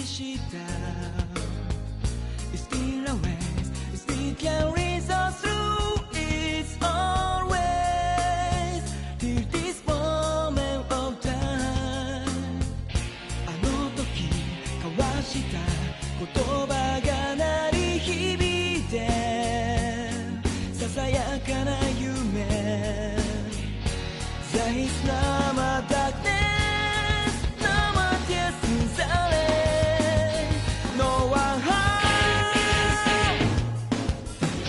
した It's still a ways It still carries us through It's always Till this moment of time あの時交わした言葉が鳴り響いてささやかな夢 There is no more darkness No more tears in silence No one home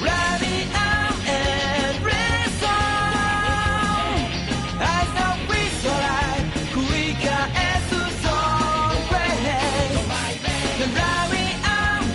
Running out endless song I stop with your life 繰り返す song Running out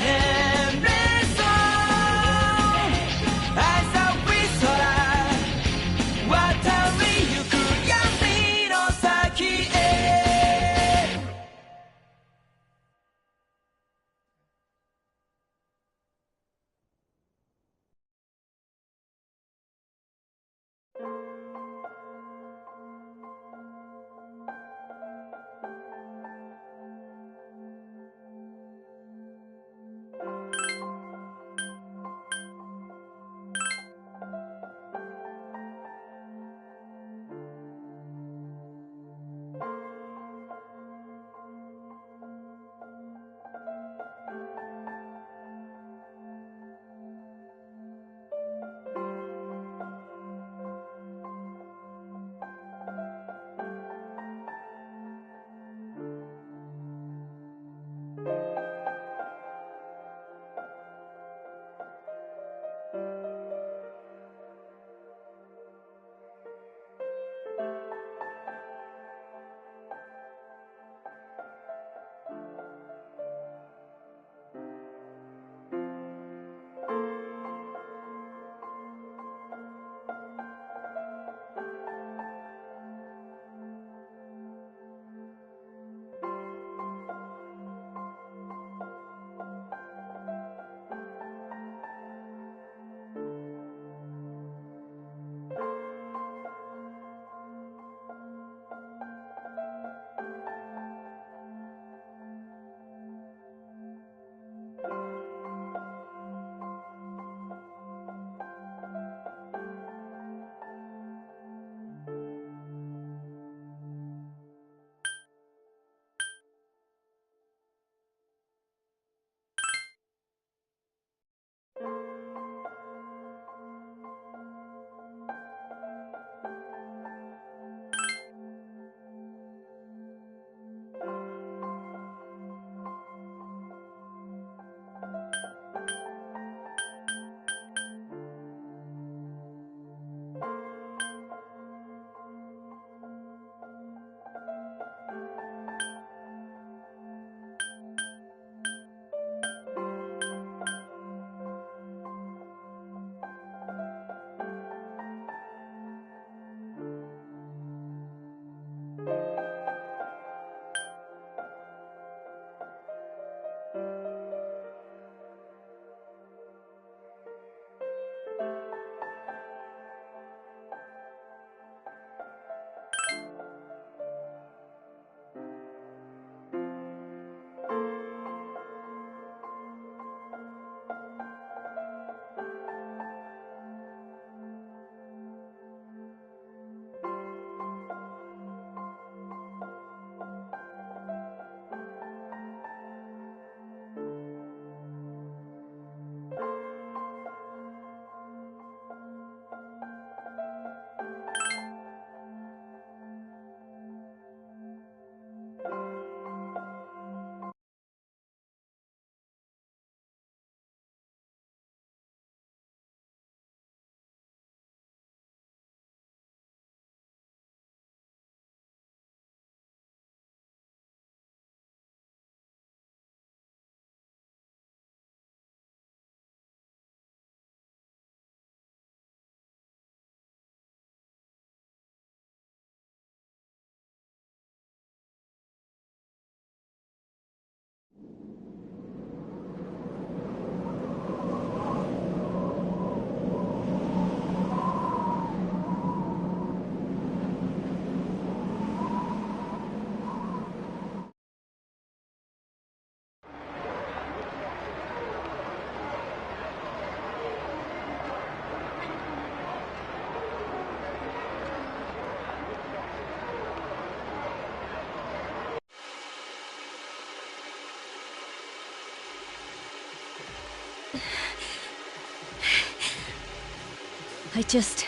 I just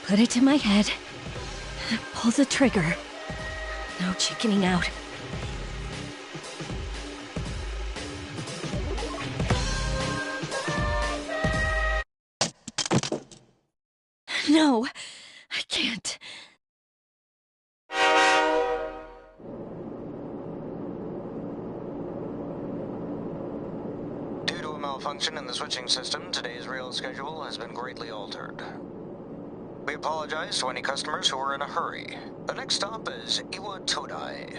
put it to my head, pull the trigger. No chickening out. No, I can't. Due to a malfunction in the switching system, today's rail schedule has been greatly altered. We apologize to any customers who are in a hurry. The next stop is Iwa Todai.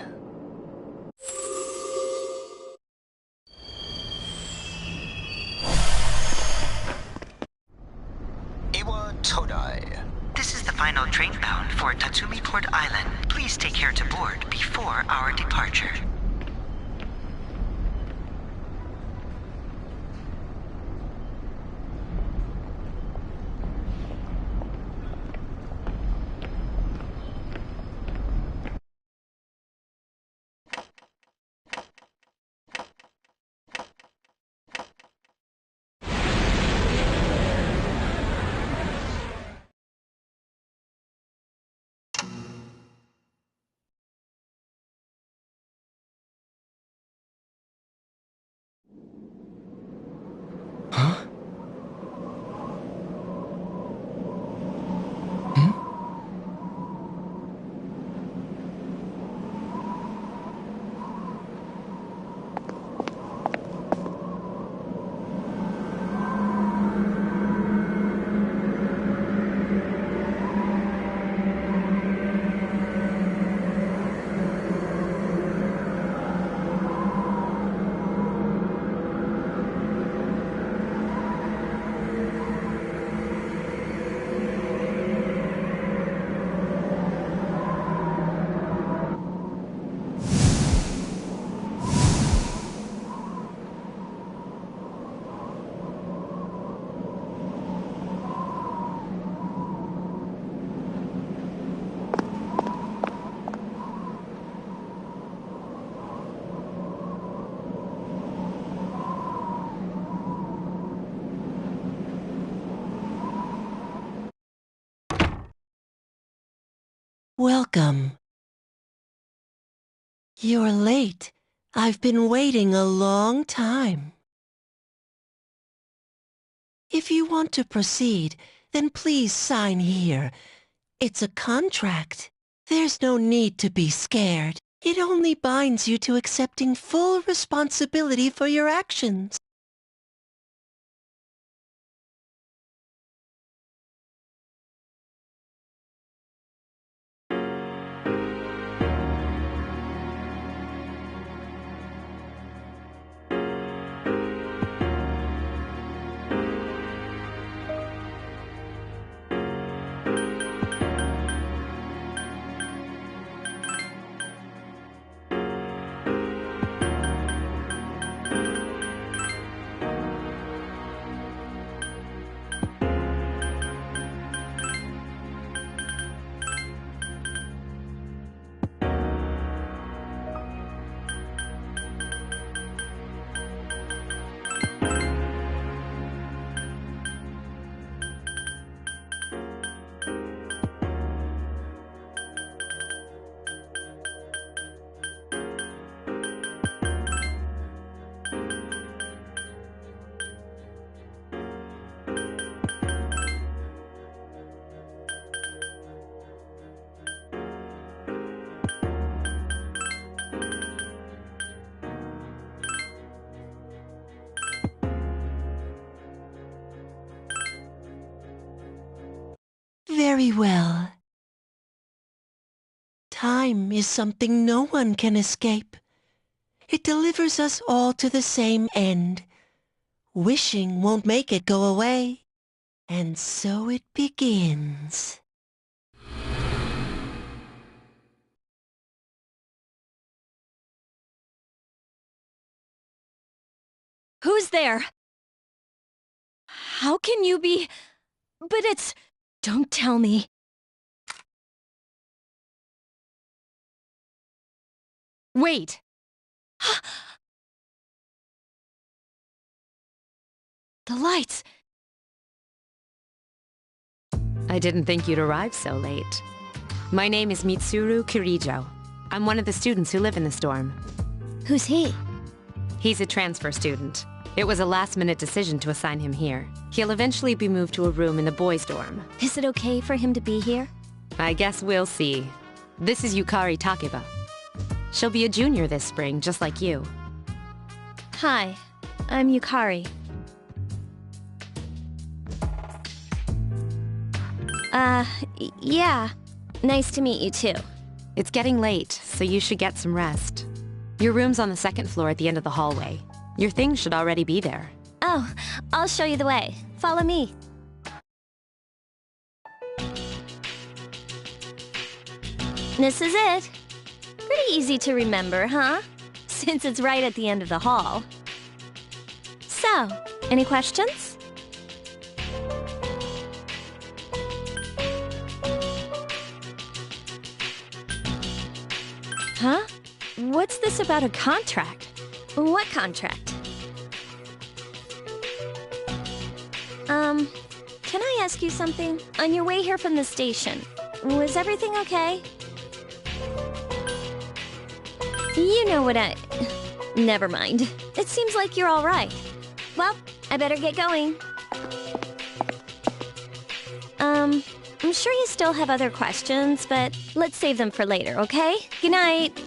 Iwa Todai. This is the final train bound for Tatsumi Port Island. Please take care to board before our departure. Huh? Hmm? Welcome. You're late. I've been waiting a long time. If you want to proceed, then please sign here. It's a contract. There's no need to be scared. It only binds you to accepting full responsibility for your actions. Very well. Time is something no one can escape. It delivers us all to the same end. Wishing won't make it go away. And so it begins. Who's there? How can you be... But it's... Don't tell me. Wait! The lights... I didn't think you'd arrive so late. My name is Mitsuru Kirijo. I'm one of the students who live in this dorm. Who's he? He's a transfer student. It was a last-minute decision to assign him here. He'll eventually be moved to a room in the boys' dorm. Is it okay for him to be here? I guess we'll see. This is Yukari Takeba. She'll be a junior this spring, just like you. Hi, I'm Yukari. Yeah. Nice to meet you too. It's getting late, so you should get some rest. Your room's on the second floor at the end of the hallway. Your things should already be there. Oh, I'll show you the way. Follow me. This is it. Pretty easy to remember, huh? Since it's right at the end of the hall. So, any questions? Huh? What's this about a contract? What contract? Can I ask you something? On your way here from the station, was everything okay? You know what Never mind. It seems like you're all right. Well, I better get going. I'm sure you still have other questions, but let's save them for later, okay? Good night.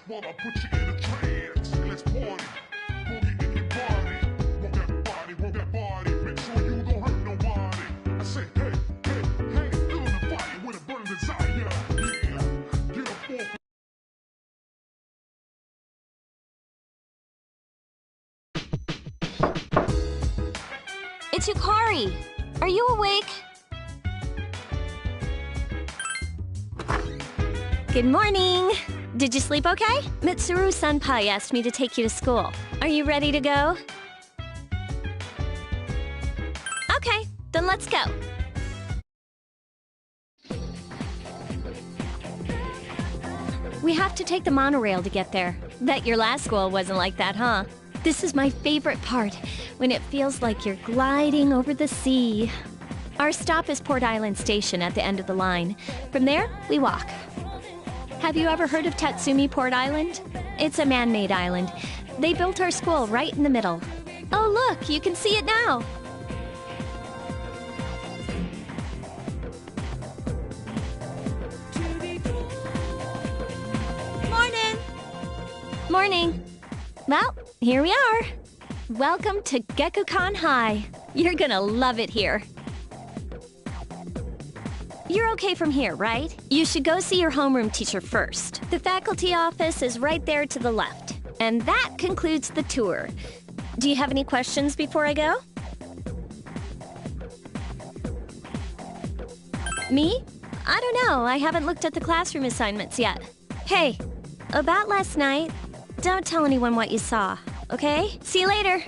While I put you in a trance, let's party. Boogie in your body. Want that body. Make sure you don't hurt nobody. I say, hey, feeling the fire with a burning desire. Yeah, get up off. It's Yukari. Are you awake? Good morning. Did you sleep okay? Mitsuru-senpai asked me to take you to school. Are you ready to go? Okay, then let's go. We have to take the monorail to get there. Bet your last school wasn't like that, huh? This is my favorite part, when it feels like you're gliding over the sea. Our stop is Port Island Station at the end of the line. From there, we walk. Have you ever heard of Tatsumi Port Island? It's a man-made island. They built our school right in the middle. Oh look, you can see it now! Morning! Morning! Well, here we are. Welcome to Gekukan High. You're gonna love it here. You're okay from here, right? You should go see your homeroom teacher first. The faculty office is right there to the left. And that concludes the tour. Do you have any questions before I go? Me? I don't know. I haven't looked at the classroom assignments yet. Hey, about last night, don't tell anyone what you saw, okay? See you later.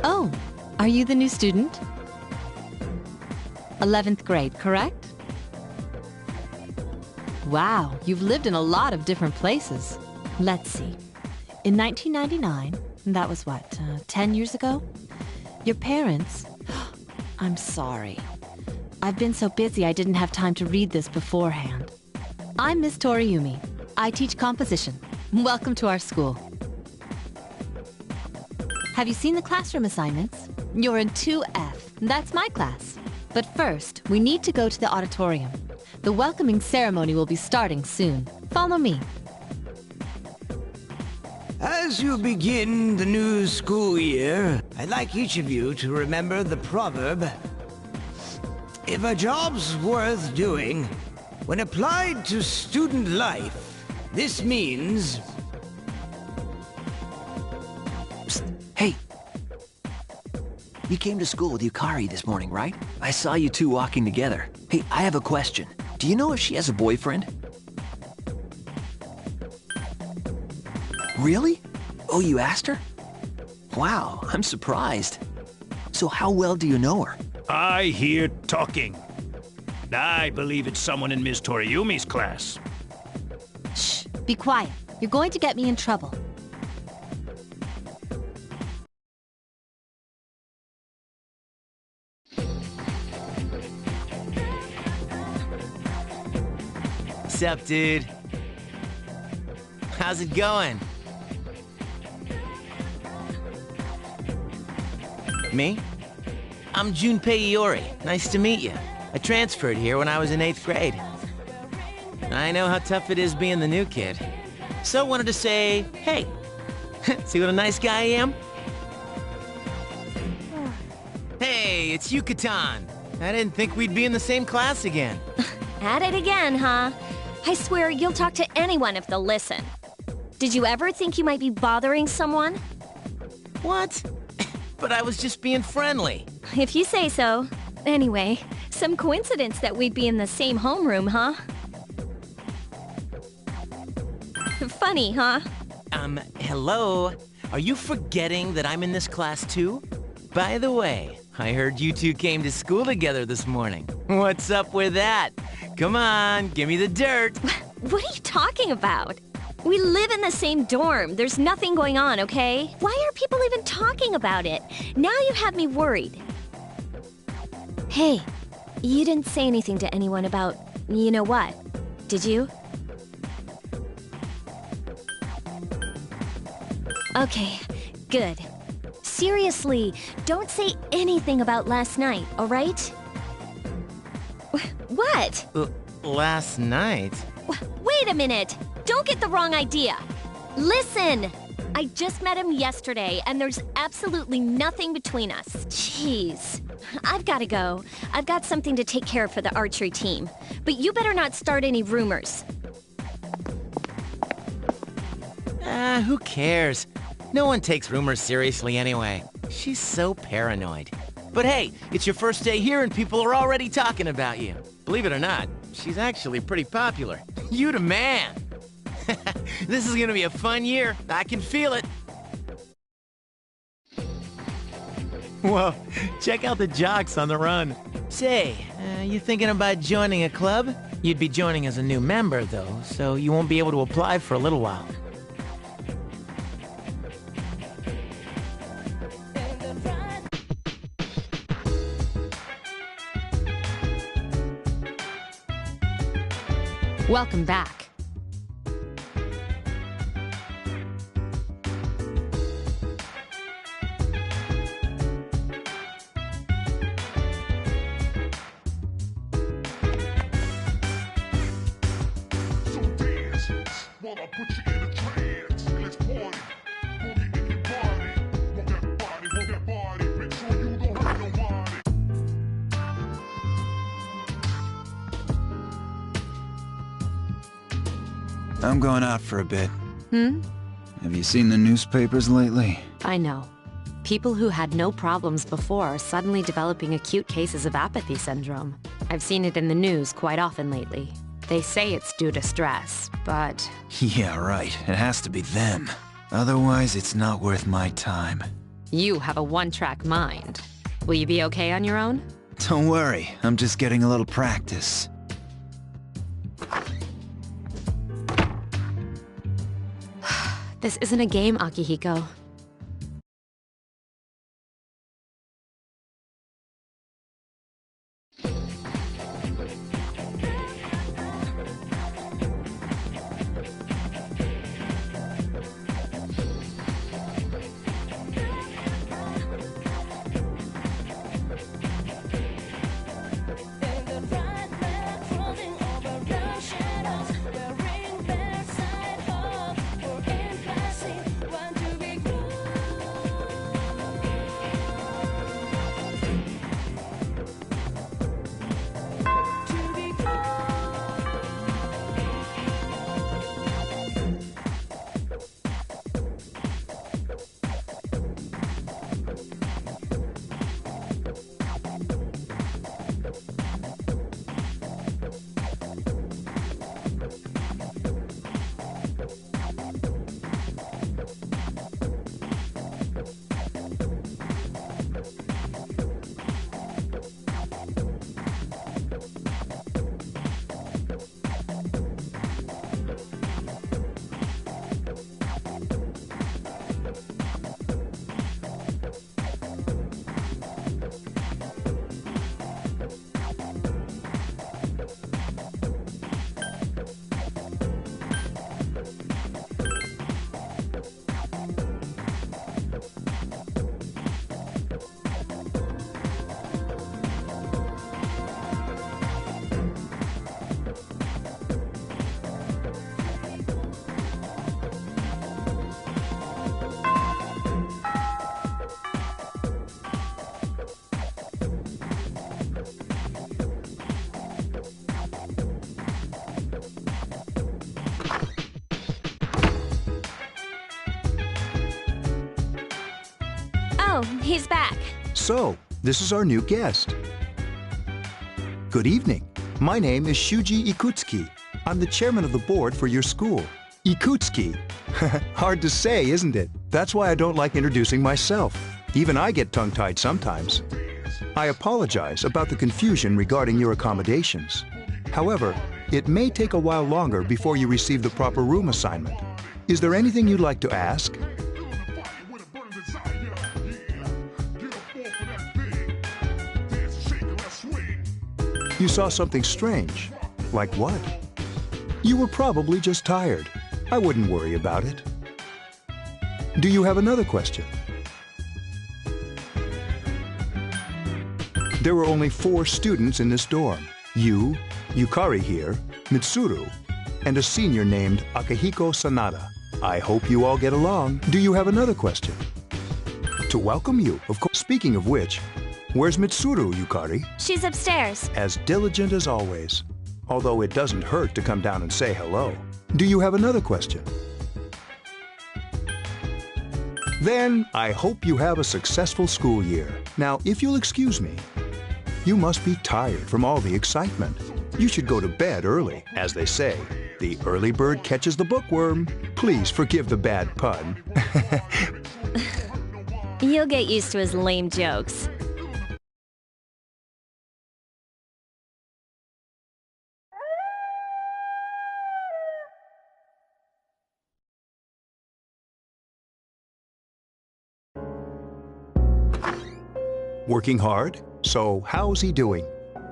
Oh, are you the new student? 11th grade, correct? Wow, you've lived in a lot of different places. Let's see. In 1999, that was what, 10 years ago? Your parents... I'm sorry. I've been so busy I didn't have time to read this beforehand. I'm Miss Toriumi. I teach composition. Welcome to our school. Have you seen the classroom assignments? You're in 2F. That's my class. But first, we need to go to the auditorium. The welcoming ceremony will be starting soon. Follow me. As you begin the new school year, I'd like each of you to remember the proverb, if a job's worth doing, when applied to student life, this means... Psst, hey! You came to school with Yukari this morning, right? I saw you two walking together. Hey, I have a question. Do you know if she has a boyfriend? Really? Oh, you asked her? Wow, I'm surprised. So how well do you know her? I hear talking. I believe it's someone in Ms. Toriumi's class. Shh, be quiet. You're going to get me in trouble. What's up, dude? How's it going? Me? I'm Junpei Iori. Nice to meet you. I transferred here when I was in 8th grade. I know how tough it is being the new kid. So wanted to say, hey, see what a nice guy I am? Hey, it's Yucatan. I didn't think we'd be in the same class again. At it again, huh? I swear you'll talk to anyone if they'll listen. Did you ever think you might be bothering someone? What? But I was just being friendly. If you say so. Anyway, some coincidence that we'd be in the same homeroom, huh? Funny, huh? Hello? Are you forgetting that I'm in this class too? By the way, I heard you two came to school together this morning. What's up with that? Come on, give me the dirt. What are you talking about? We live in the same dorm. There's nothing going on, okay? Why are people even talking about it? Now you have me worried. Hey, you didn't say anything to anyone about you know what, did you? Okay, good. Seriously, don't say anything about last night, all right? What? Last night? Wait a minute! Don't get the wrong idea! Listen! I just met him yesterday, and there's absolutely nothing between us. Jeez. I've gotta go. I've got something to take care of for the archery team. But you better not start any rumors. Who cares? No one takes rumors seriously anyway. She's so paranoid. But hey, it's your first day here and people are already talking about you. Believe it or not, she's actually pretty popular. You the man! This is gonna be a fun year. I can feel it. Whoa, check out the jocks on the run. Say, you thinking about joining a club? You'd be joining as a new member, though, so you won't be able to apply for a little while. Welcome back. So dance while I put you in a trance. Let's party. Boogie in your body. Walk that body, walk that body. Make sure you don't hurt nobody. I'm going out for a bit. Hmm? Have you seen the newspapers lately? I know. People who had no problems before are suddenly developing acute cases of apathy syndrome. I've seen it in the news quite often lately. They say it's due to stress, but... Yeah, right. It has to be them. Otherwise, it's not worth my time. You have a one-track mind. Will you be okay on your own? Don't worry, I'm just getting a little practice. This isn't a game, Akihiko. Oh, he's back. So, this is our new guest. Good evening. My name is Shuji Ikutsuki. I'm the chairman of the board for your school. Ikutsuki. Hard to say, isn't it? That's why I don't like introducing myself. Even I get tongue-tied sometimes. I apologize about the confusion regarding your accommodations. However, it may take a while longer before you receive the proper room assignment. Is there anything you'd like to ask? You saw something strange. Like what? You were probably just tired. I wouldn't worry about it. Do you have another question? There were only 4 students in this dorm. You, Yukari here, Mitsuru, and a senior named Akihiko Sanada. I hope you all get along. Do you have another question? To welcome you, of course. Speaking of which, where's Mitsuru, Yukari? She's upstairs. As diligent as always. Although it doesn't hurt to come down and say hello. Do you have another question? Then, I hope you have a successful school year. Now, if you'll excuse me, you must be tired from all the excitement. You should go to bed early. As they say, the early bird catches the bookworm. Please forgive the bad pun. You'll get used to his lame jokes. Working hard? So, how's he doing?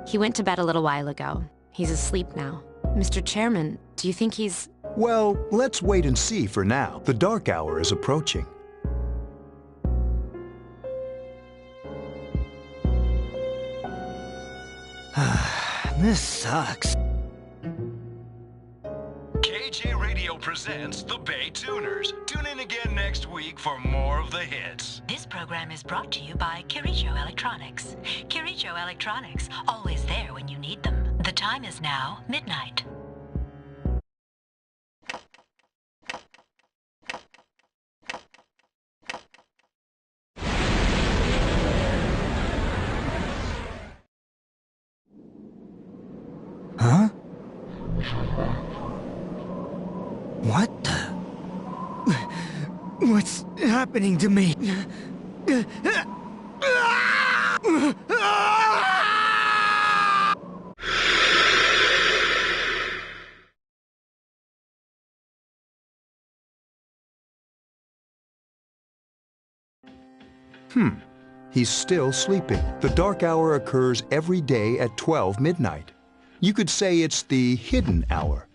He went to bed a little while ago. He's asleep now. Mr. Chairman, do you think he's... Well, let's wait and see for now. The dark hour is approaching. This sucks. KJ Radio presents the Bay Tuners. Tune in again next week for more of the hits. This program is brought to you by Kirijo Electronics. Kirijo Electronics, always there when you need them. The time is now midnight. Huh? What the? What's happening to me? He's still sleeping. The dark hour occurs every day at 12 midnight. You could say it's the hidden hour.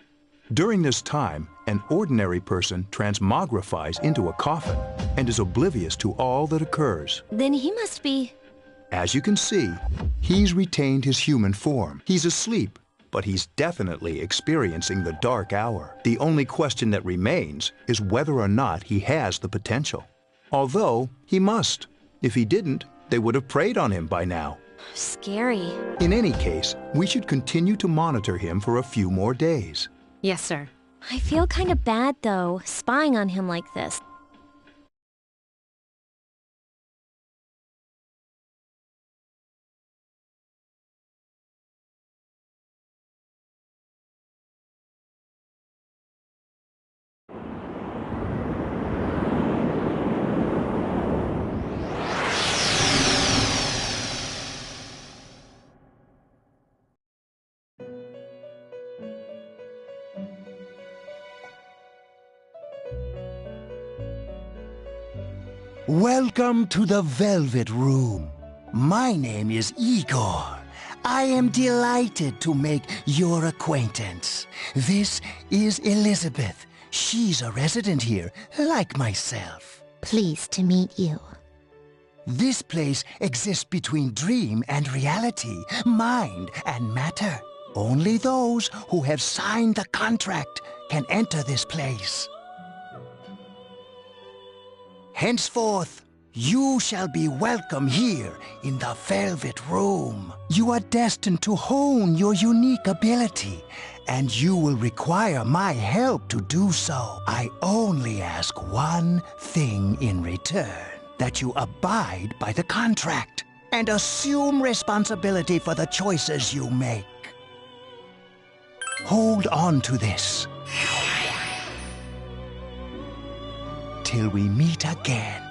During this time, an ordinary person transmogrifies into a coffin and is oblivious to all that occurs. Then he must be... As you can see, he's retained his human form. He's asleep, but he's definitely experiencing the dark hour. The only question that remains is whether or not he has the potential. Although, he must. If he didn't, they would have preyed on him by now. Scary. In any case, we should continue to monitor him for a few more days. Yes, sir. I feel kind of bad, though, spying on him like this. Welcome to the Velvet Room. My name is Igor. I am delighted to make your acquaintance. This is Elizabeth. She's a resident here, like myself. Pleased to meet you. This place exists between dream and reality, mind and matter. Only those who have signed the contract can enter this place. Henceforth, you shall be welcome here in the Velvet Room. You are destined to hone your unique ability, and you will require my help to do so. I only ask one thing in return, that you abide by the contract and assume responsibility for the choices you make. Hold on to this till we meet again.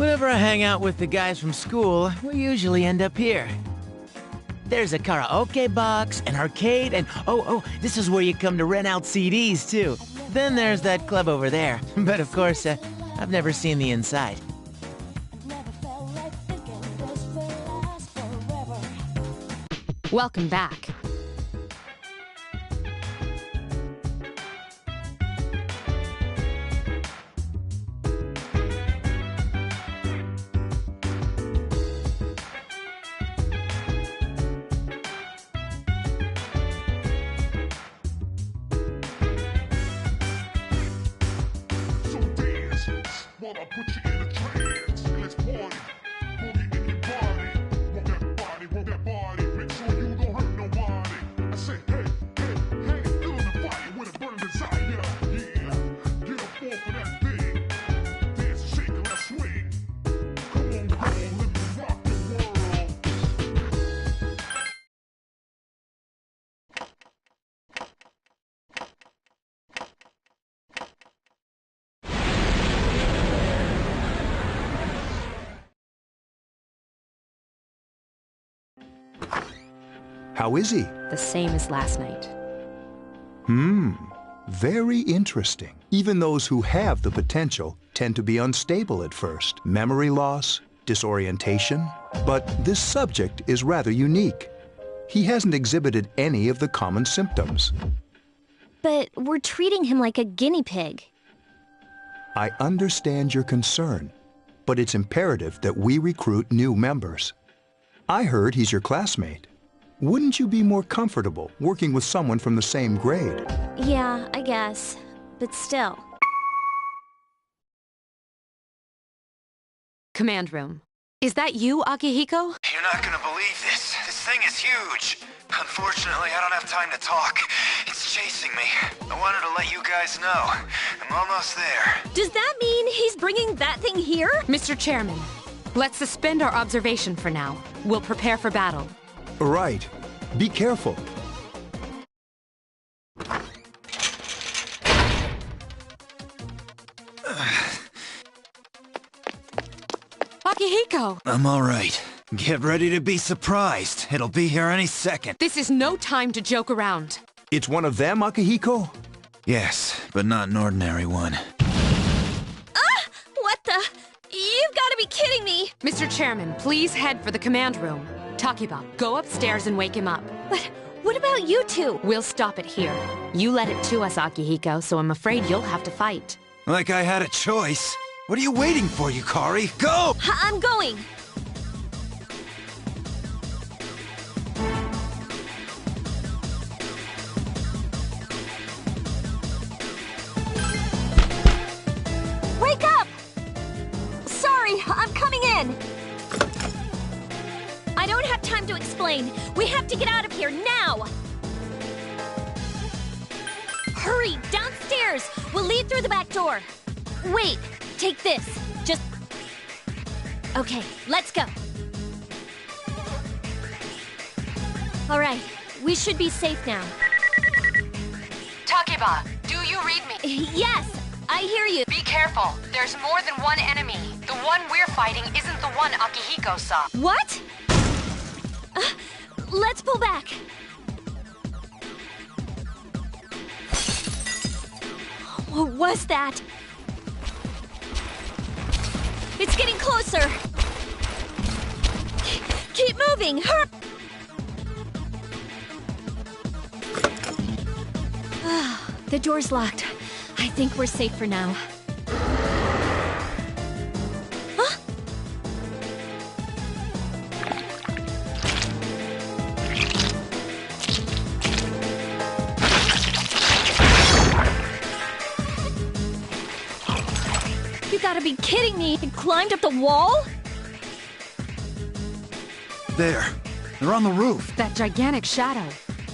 Whenever I hang out with the guys from school, we usually end up here. There's a karaoke box, an arcade, and oh, this is where you come to rent out CDs, too. Then there's that club over there. But of course, I've never seen the inside. Welcome back. So dance while I put you in a trance. Let's party. Boogie in your body. Walk that body. Make sure you don't hurt nobody. I say, hey, feel the fire with a burning desire. Yeah, get up off of that thing. Dance and shake and let's swing. Come on, girl, let me rock the world. How is he? The same as last night. Very interesting. Even those who have the potential tend to be unstable at first. Memory loss, disorientation. But this subject is rather unique. He hasn't exhibited any of the common symptoms. But we're treating him like a guinea pig. I understand your concern, but it's imperative that we recruit new members. I heard he's your classmate. Wouldn't you be more comfortable working with someone from the same grade? Yeah, I guess. But still. Command room. Is that you, Akihiko? You're not gonna believe this. This thing is huge. Unfortunately, I don't have time to talk. It's chasing me. I wanted to let you guys know. I'm almost there. Does that mean he's bringing that thing here? Mr. Chairman, let's suspend our observation for now. We'll prepare for battle. Right. Be careful. Akihiko! I'm all right. Get ready to be surprised. It'll be here any second. This is no time to joke around. It's one of them, Akihiko? Yes, but not an ordinary one. What the? You've got to be kidding me! Mr. Chairman, please head for the command room. Takiba, go upstairs and wake him up. But what about you two? We'll stop it here. You led it to us, Akihiko, so I'm afraid you'll have to fight. Like I had a choice. What are you waiting for, Yukari? Go! I'm going! Wake up! Sorry, I'm coming in! I don't have time to explain. We have to get out of here now! Hurry, downstairs! We'll lead through the back door. Wait, take this. Just... Okay, let's go. All right, we should be safe now. Takiba, do you read me? Yes, I hear you. Be careful. There's more than one enemy. The one we're fighting isn't the one Akihiko saw. What? Let's pull back. What was that? It's getting closer. Keep moving. Hurry. The door's locked. I think we're safe for now. Huh? You gotta be kidding me! It climbed up the wall? There. They're on the roof. That gigantic shadow.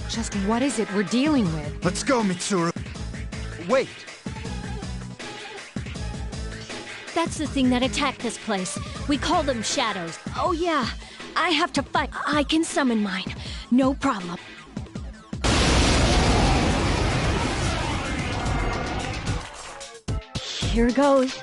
Just what is it we're dealing with? Let's go, Mitsuru. Wait. That's the thing that attacked this place. We call them shadows. Oh yeah, I have to fight. I can summon mine. No problem. Here goes.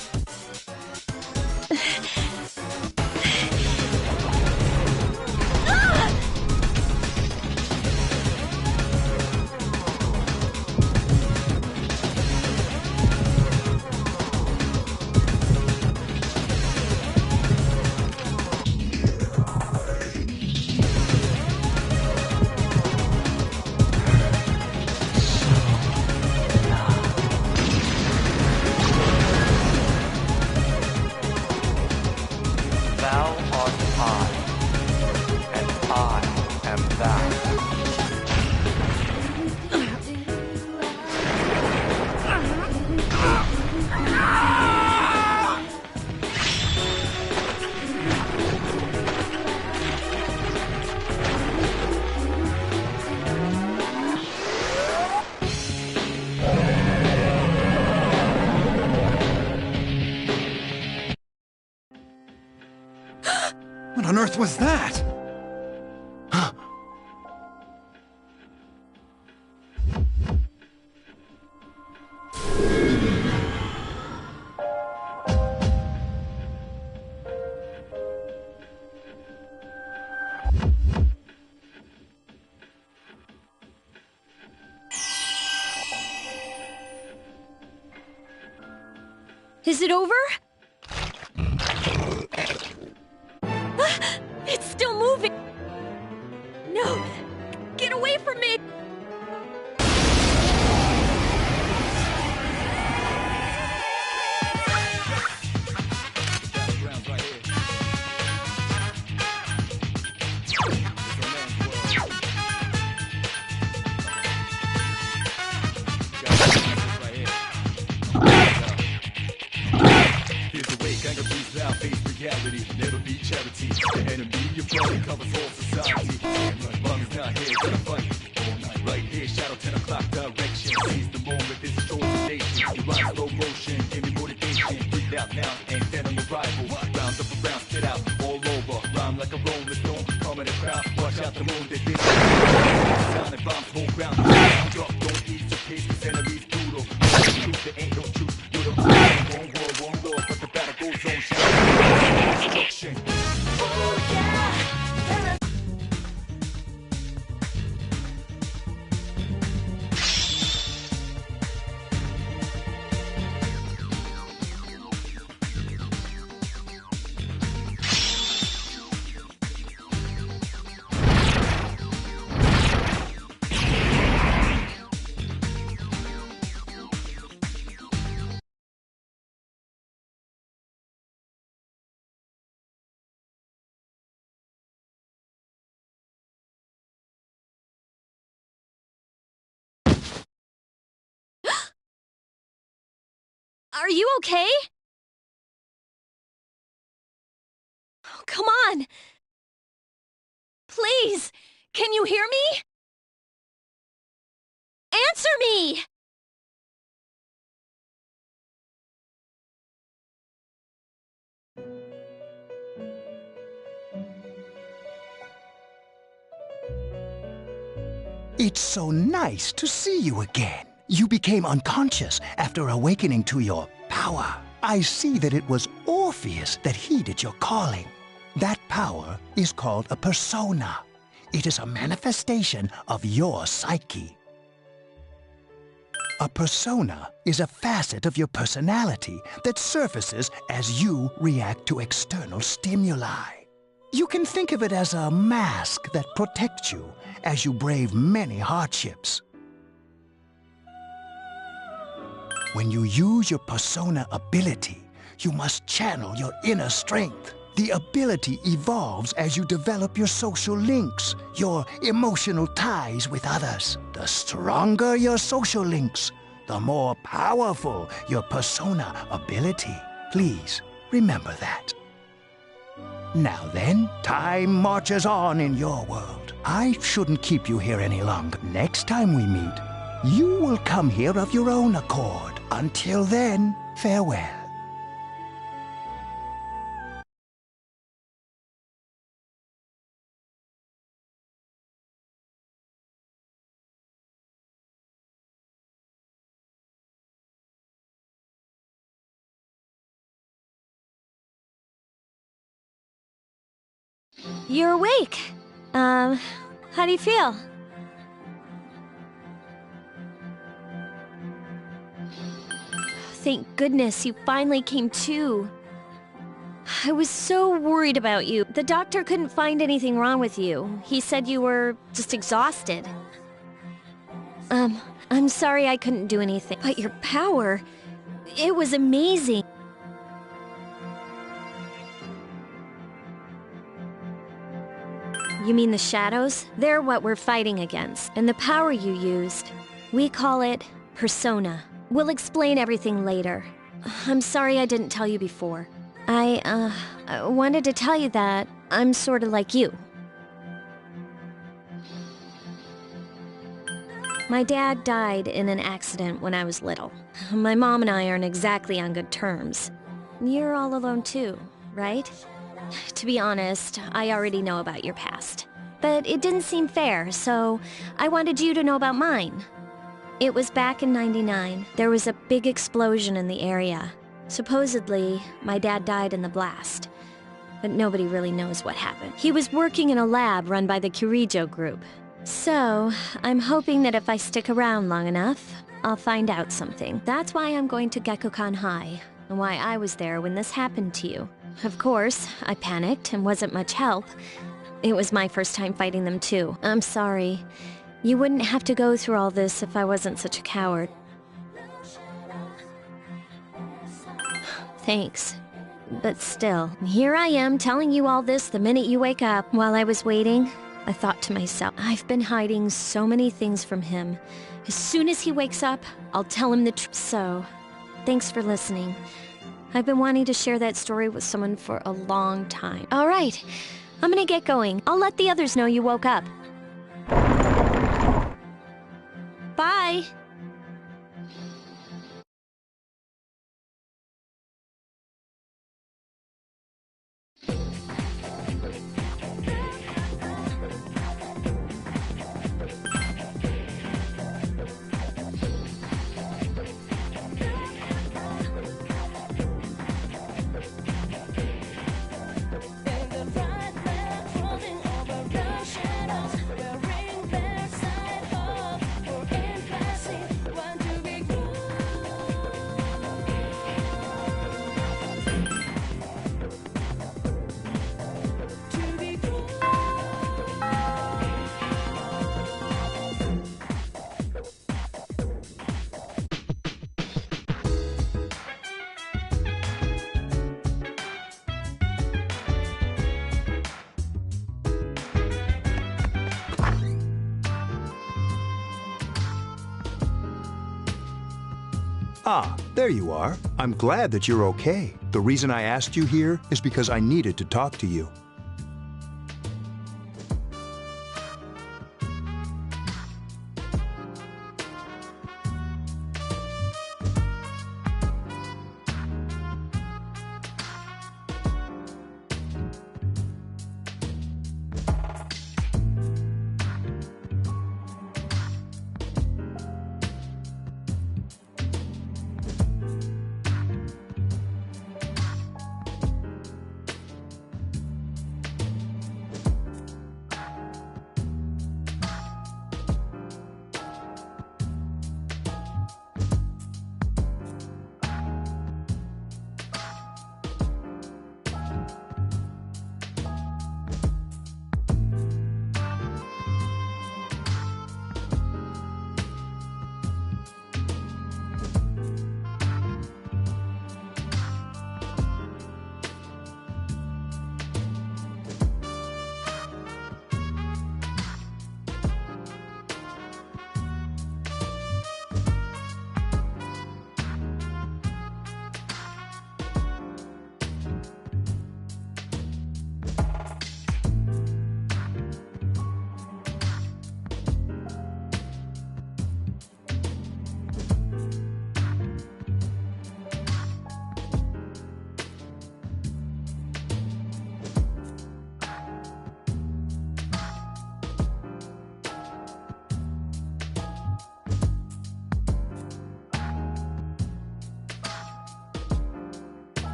What was that? Is it over? It's still moving! No! Get away from me! Reality, never be charity. The enemy, your brother covers all society. Mom is not here, gonna fight all night. Right here, shadow 10 o'clock direction. Seize the moment, this is nation. You ride slow motion, give me motivation. Breathe out now, and then on your rival. Round up around, spit out all over. Rhyme like a rolling stone, come in the crowd. Watch out the moon, they did. Sound and bombs, hold ground. Round up, don't ease your pace, cause enemies brutal. Truth, there ain't no truth. You're the one world, one lord, but the battle goes on. Destruction. Oh yeah. Are you okay? Oh, come on! Please! Can you hear me? Answer me! It's so nice to see you again. You became unconscious after awakening to your power. I see that it was Orpheus that heeded your calling. That power is called a persona. It is a manifestation of your psyche. A persona is a facet of your personality that surfaces as you react to external stimuli. You can think of it as a mask that protects you as you brave many hardships. When you use your persona ability, you must channel your inner strength. The ability evolves as you develop your social links, your emotional ties with others. The stronger your social links, the more powerful your persona ability. Please remember that. Now then, time marches on in your world. I shouldn't keep you here any longer. Next time we meet, you will come here of your own accord. Until then, farewell. You're awake. How do you feel? Thank goodness you finally came to. I was so worried about you. The doctor couldn't find anything wrong with you. He said you were just exhausted. I'm sorry I couldn't do anything. But your power, it was amazing. You mean the shadows? They're what we're fighting against. And the power you used, we call it persona. We'll explain everything later. I'm sorry I didn't tell you before. I wanted to tell you that I'm sort of like you. My dad died in an accident when I was little. My mom and I aren't exactly on good terms. You're all alone too, right? To be honest, I already know about your past. But it didn't seem fair, so I wanted you to know about mine. It was back in '99. There was a big explosion in the area. Supposedly, my dad died in the blast. But nobody really knows what happened. He was working in a lab run by the Kirijo group. So, I'm hoping that if I stick around long enough, I'll find out something. That's why I'm going to Gekkoukan High, and why I was there when this happened to you. Of course, I panicked and wasn't much help. It was my first time fighting them too. I'm sorry. You wouldn't have to go through all this if I wasn't such a coward. Thanks. But still, here I am telling you all this the minute you wake up. While I was waiting, I thought to myself, I've been hiding so many things from him. As soon as he wakes up, I'll tell him the truth. So, thanks for listening. I've been wanting to share that story with someone for a long time. All right, I'm gonna get going. I'll let the others know you woke up. Bye! Ah, there you are. I'm glad that you're okay. The reason I asked you here is because I needed to talk to you.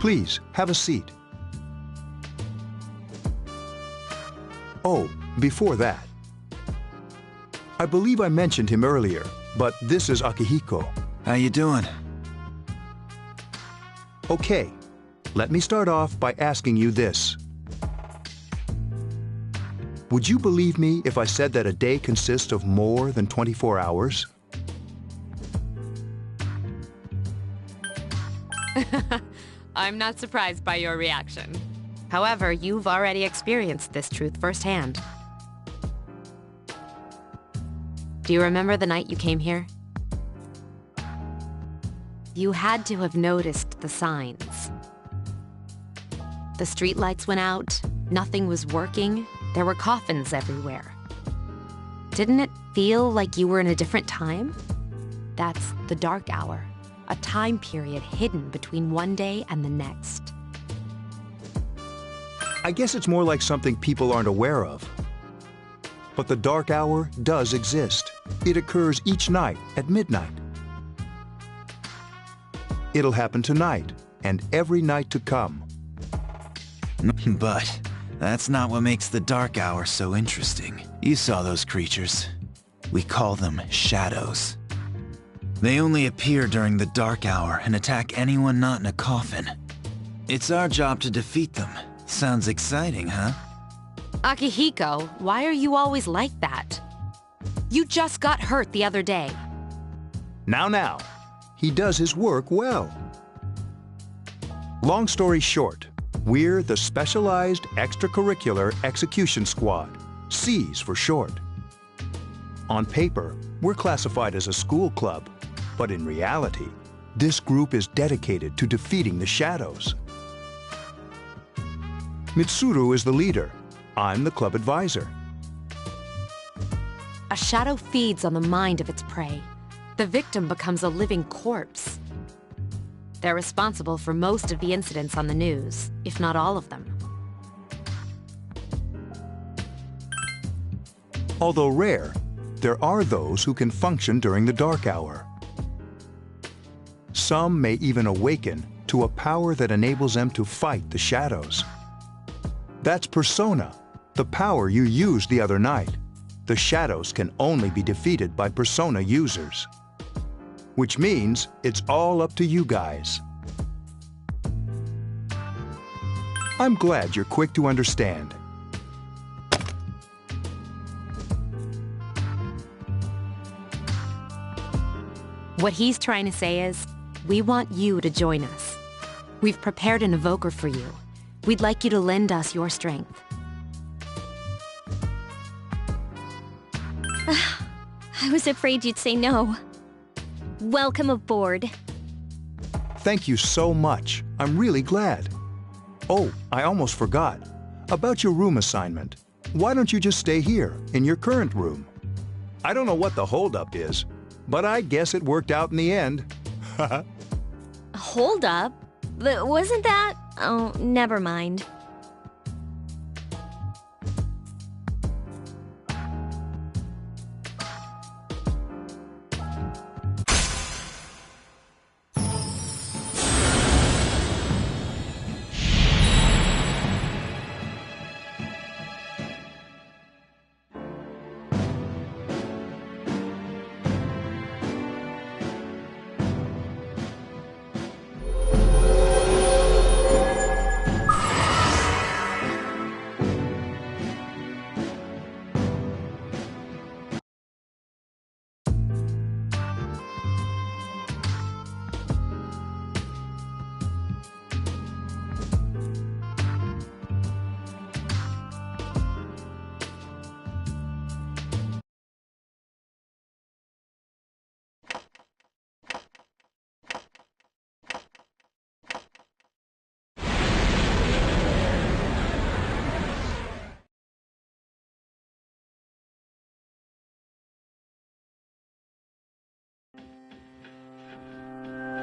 Please, have a seat. Oh, before that. I believe I mentioned him earlier, but this is Akihiko. How you doing? Okay, let me start off by asking you this. Would you believe me if I said that a day consists of more than 24 hours? I'm not surprised by your reaction. However, you've already experienced this truth firsthand. Do you remember the night you came here? You had to have noticed the signs. The streetlights went out, nothing was working, there were coffins everywhere. Didn't it feel like you were in a different time? That's the dark hour, a time period hidden between one day and the next. I guess it's more like something people aren't aware of. But the dark hour does exist. It occurs each night at midnight. It'll happen tonight and every night to come. But that's not what makes the dark hour so interesting. You saw those creatures. We call them shadows. They only appear during the dark hour and attack anyone not in a coffin. It's our job to defeat them. Sounds exciting, huh? Akihiko, why are you always like that? You just got hurt the other day. Now. He does his work well. Long story short, we're the Specialized Extracurricular Execution Squad, SEAS for short. On paper, we're classified as a school club, but in reality, this group is dedicated to defeating the shadows. Mitsuru is the leader. I'm the club advisor. A shadow feeds on the mind of its prey. The victim becomes a living corpse. They're responsible for most of the incidents on the news, if not all of them. Although rare, there are those who can function during the dark hour. Some may even awaken to a power that enables them to fight the shadows. That's Persona, the power you used the other night. The shadows can only be defeated by Persona users. Which means it's all up to you guys. I'm glad you're quick to understand. What he's trying to say is, we want you to join us. We've prepared an evoker for you. We'd like you to lend us your strength. I was afraid you'd say no. Welcome aboard. Thank you so much. I'm really glad. Oh, I almost forgot. About your room assignment. Why don't you just stay here, in your current room? I don't know what the holdup is, but I guess it worked out in the end. Hold up? Wasn't that? Oh, never mind.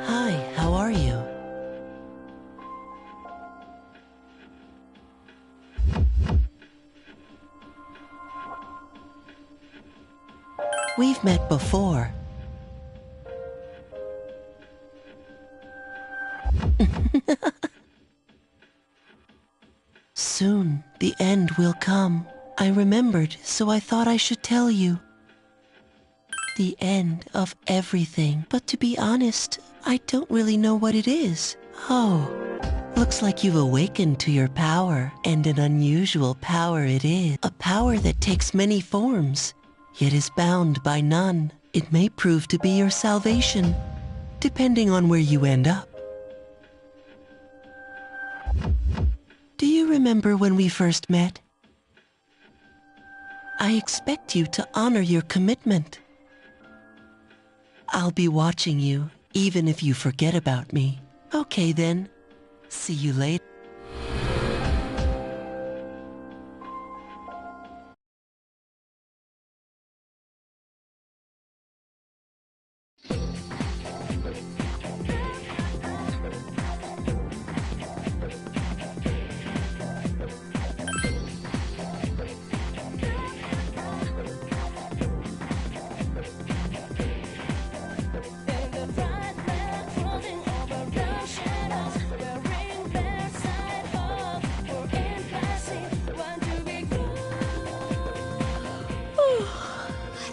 Hi, how are you? We've met before. will come. I remembered, so I thought I should tell you. The end of everything. But to be honest, I don't really know what it is. Oh, looks like you've awakened to your power, and an unusual power it is. A power that takes many forms, yet is bound by none. It may prove to be your salvation, depending on where you end up. Do you remember when we first met? I expect you to honor your commitment. I'll be watching you, even if you forget about me. Okay then. See you later.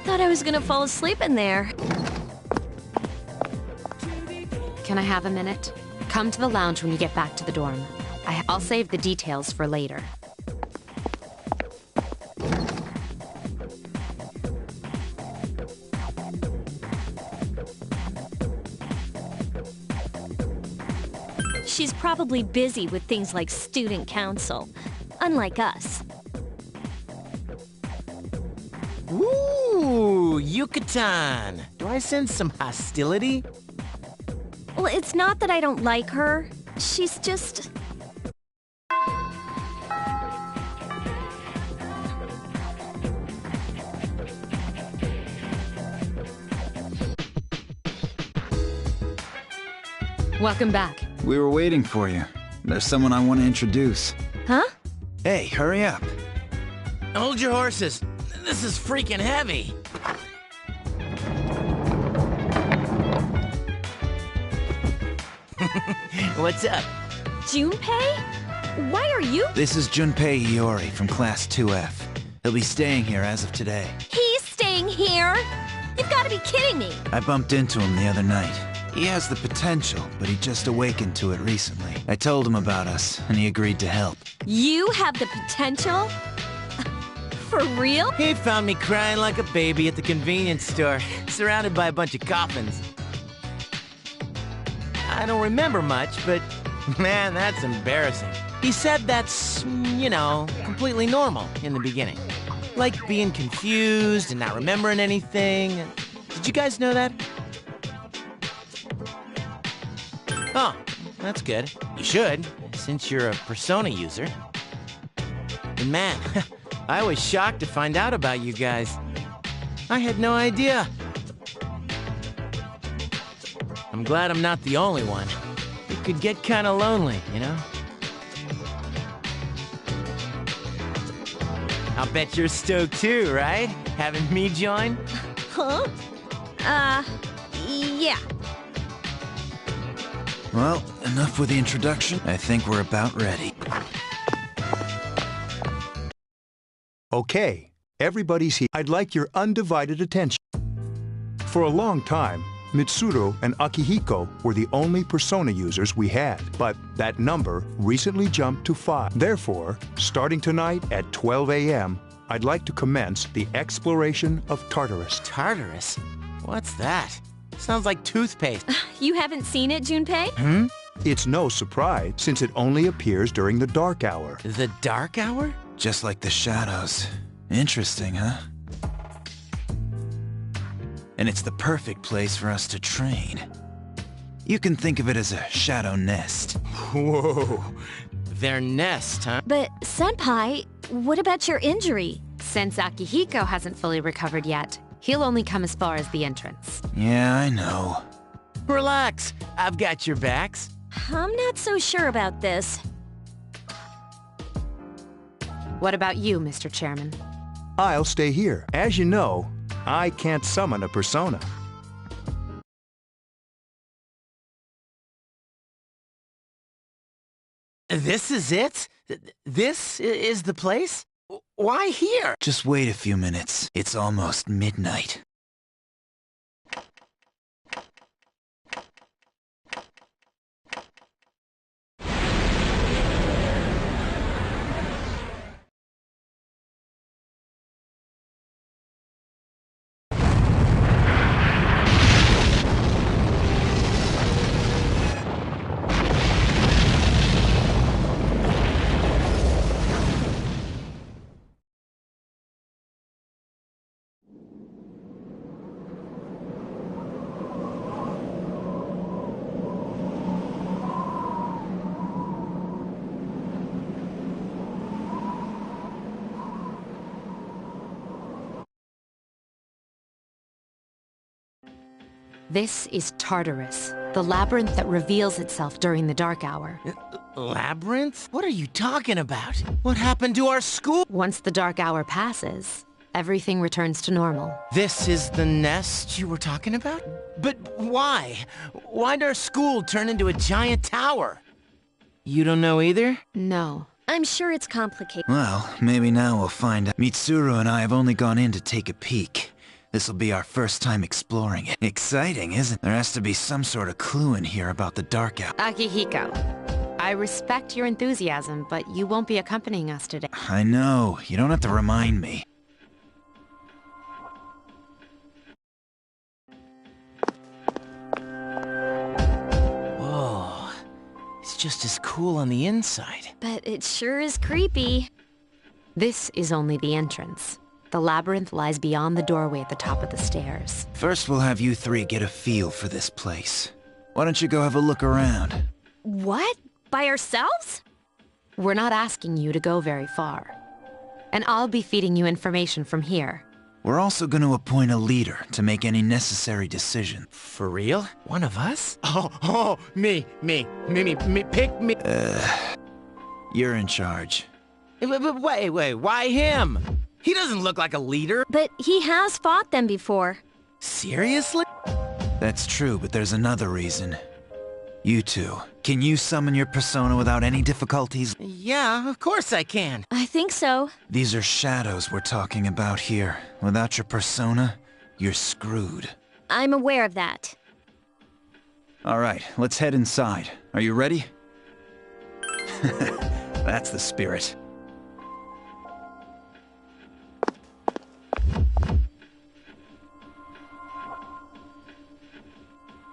Thought I was gonna fall asleep in there. Can I have a minute? Come to the lounge when you get back to the dorm. I'll save the details for later. She's probably busy with things like student council, unlike us. Ooh, Yucatan! Do I sense some hostility? Well, it's not that I don't like her. She's just... Welcome back. We were waiting for you. There's someone I want to introduce. Huh? Hey, hurry up. Hold your horses. This is freaking heavy. What's up? Junpei? Why are you... This is Junpei Iori from Class 2F. He'll be staying here as of today. He's staying here? You've got to be kidding me. I bumped into him the other night. He has the potential, but he just awakened to it recently. I told him about us, and he agreed to help. You have the potential? For real? He found me crying like a baby at the convenience store, surrounded by a bunch of coffins. I don't remember much, but man, that's embarrassing. He said that's, you know, completely normal in the beginning. Like being confused and not remembering anything. Did you guys know that? Oh, that's good. You should, since you're a Persona user. And man, I was shocked to find out about you guys. I had no idea. I'm glad I'm not the only one. It could get kind of lonely, you know? I'll bet you're stoked too, right? Having me join? Huh? Yeah. Well, enough with the introduction. I think we're about ready. Okay, everybody's here. I'd like your undivided attention. For a long time, Mitsuru and Akihiko were the only Persona users we had, but that number recently jumped to 5. Therefore, starting tonight at 12 a.m., I'd like to commence the exploration of Tartarus. Tartarus? What's that? Sounds like toothpaste. You haven't seen it, Junpei? Hmm? It's no surprise, since it only appears during the dark hour. The dark hour? Just like the shadows. Interesting, huh? And it's the perfect place for us to train. You can think of it as a shadow nest. Whoa. Their nest, huh? But, Senpai, what about your injury? Since Akihiko hasn't fully recovered yet, he'll only come as far as the entrance. Yeah, I know. Relax. I've got your backs. I'm not so sure about this. What about you, Mr. Chairman? I'll stay here. As you know, I can't summon a Persona. This is it? This is the place? Why here? Just wait a few minutes. It's almost midnight. This is Tartarus, the labyrinth that reveals itself during the dark hour. Labyrinth? What are you talking about? What happened to our school? Once the dark hour passes, everything returns to normal. This is the nest you were talking about? But why? Why'd our school turn into a giant tower? You don't know either? No. I'm sure it's complicated. Well, maybe now we'll find out. Mitsuru and I have only gone in to take a peek. This'll be our first time exploring it. Exciting, isn't it? There has to be some sort of clue in here about the dark hour. Akihiko, I respect your enthusiasm, but you won't be accompanying us today. I know. You don't have to remind me. Whoa. It's just as cool on the inside. But it sure is creepy. This is only the entrance. The labyrinth lies beyond the doorway at the top of the stairs. First, we'll have you three get a feel for this place. Why don't you go have a look around? What? By ourselves? We're not asking you to go very far. And I'll be feeding you information from here. We're also going to appoint a leader to make any necessary decisions. For real? One of us? Oh, me, pick me. You're in charge. Wait, why him? He doesn't look like a leader. But he has fought them before. Seriously? That's true, but there's another reason. You two, can you summon your persona without any difficulties? Yeah, of course I can. I think so. These are shadows we're talking about here. Without your persona, you're screwed. I'm aware of that. Alright, let's head inside. Are you ready? That's the spirit.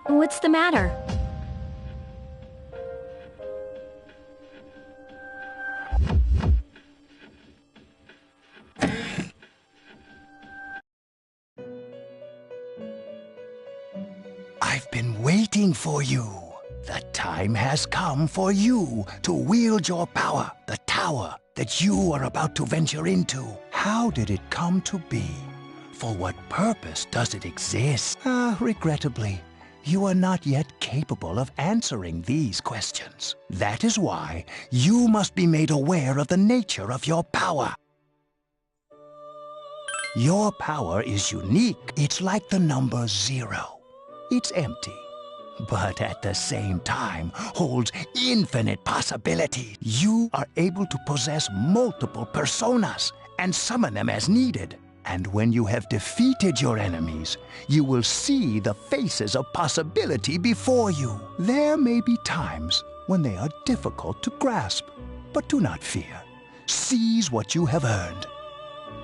What's the matter? I've been waiting for you. The time has come for you to wield your power, the tower that you are about to venture into. How did it come to be? For what purpose does it exist? Regrettably, you are not yet capable of answering these questions. That is why you must be made aware of the nature of your power. Your power is unique. It's like the number 0. It's empty, but at the same time holds infinite possibility. You are able to possess multiple personas and summon them as needed. And when you have defeated your enemies, you will see the faces of possibility before you. There may be times when they are difficult to grasp, but do not fear. Seize what you have earned.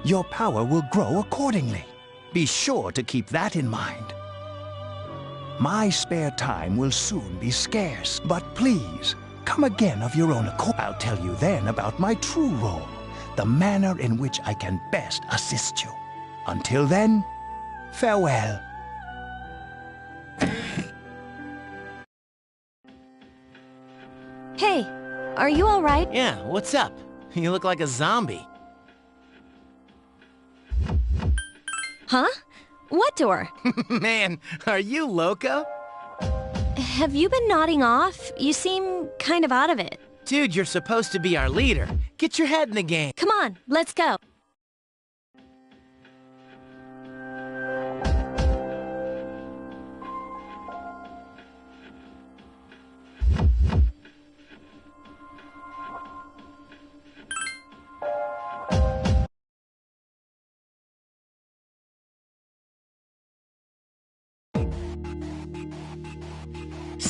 Your power will grow accordingly. Be sure to keep that in mind. My spare time will soon be scarce, but please, come again of your own accord. I'll tell you then about my true role, the manner in which I can best assist you. Until then, farewell. Hey, are you all right? Yeah, what's up? You look like a zombie. Huh? What door? Man, are you loco? Have you been nodding off? You seem kind of out of it. Dude, you're supposed to be our leader. Get your head in the game. Come on, let's go.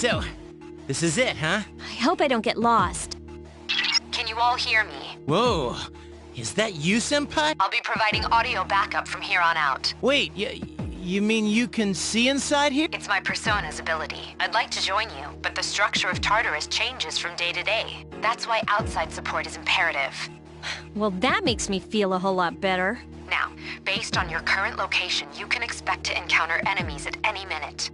So, this is it, huh? I hope I don't get lost. Can you all hear me? Whoa. Is that you, Senpai? I'll be providing audio backup from here on out. Wait, you mean you can see inside here? It's my Persona's ability. I'd like to join you, but the structure of Tartarus changes from day to day. That's why outside support is imperative. Well, that makes me feel a whole lot better. Now, based on your current location, you can expect to encounter enemies at any minute.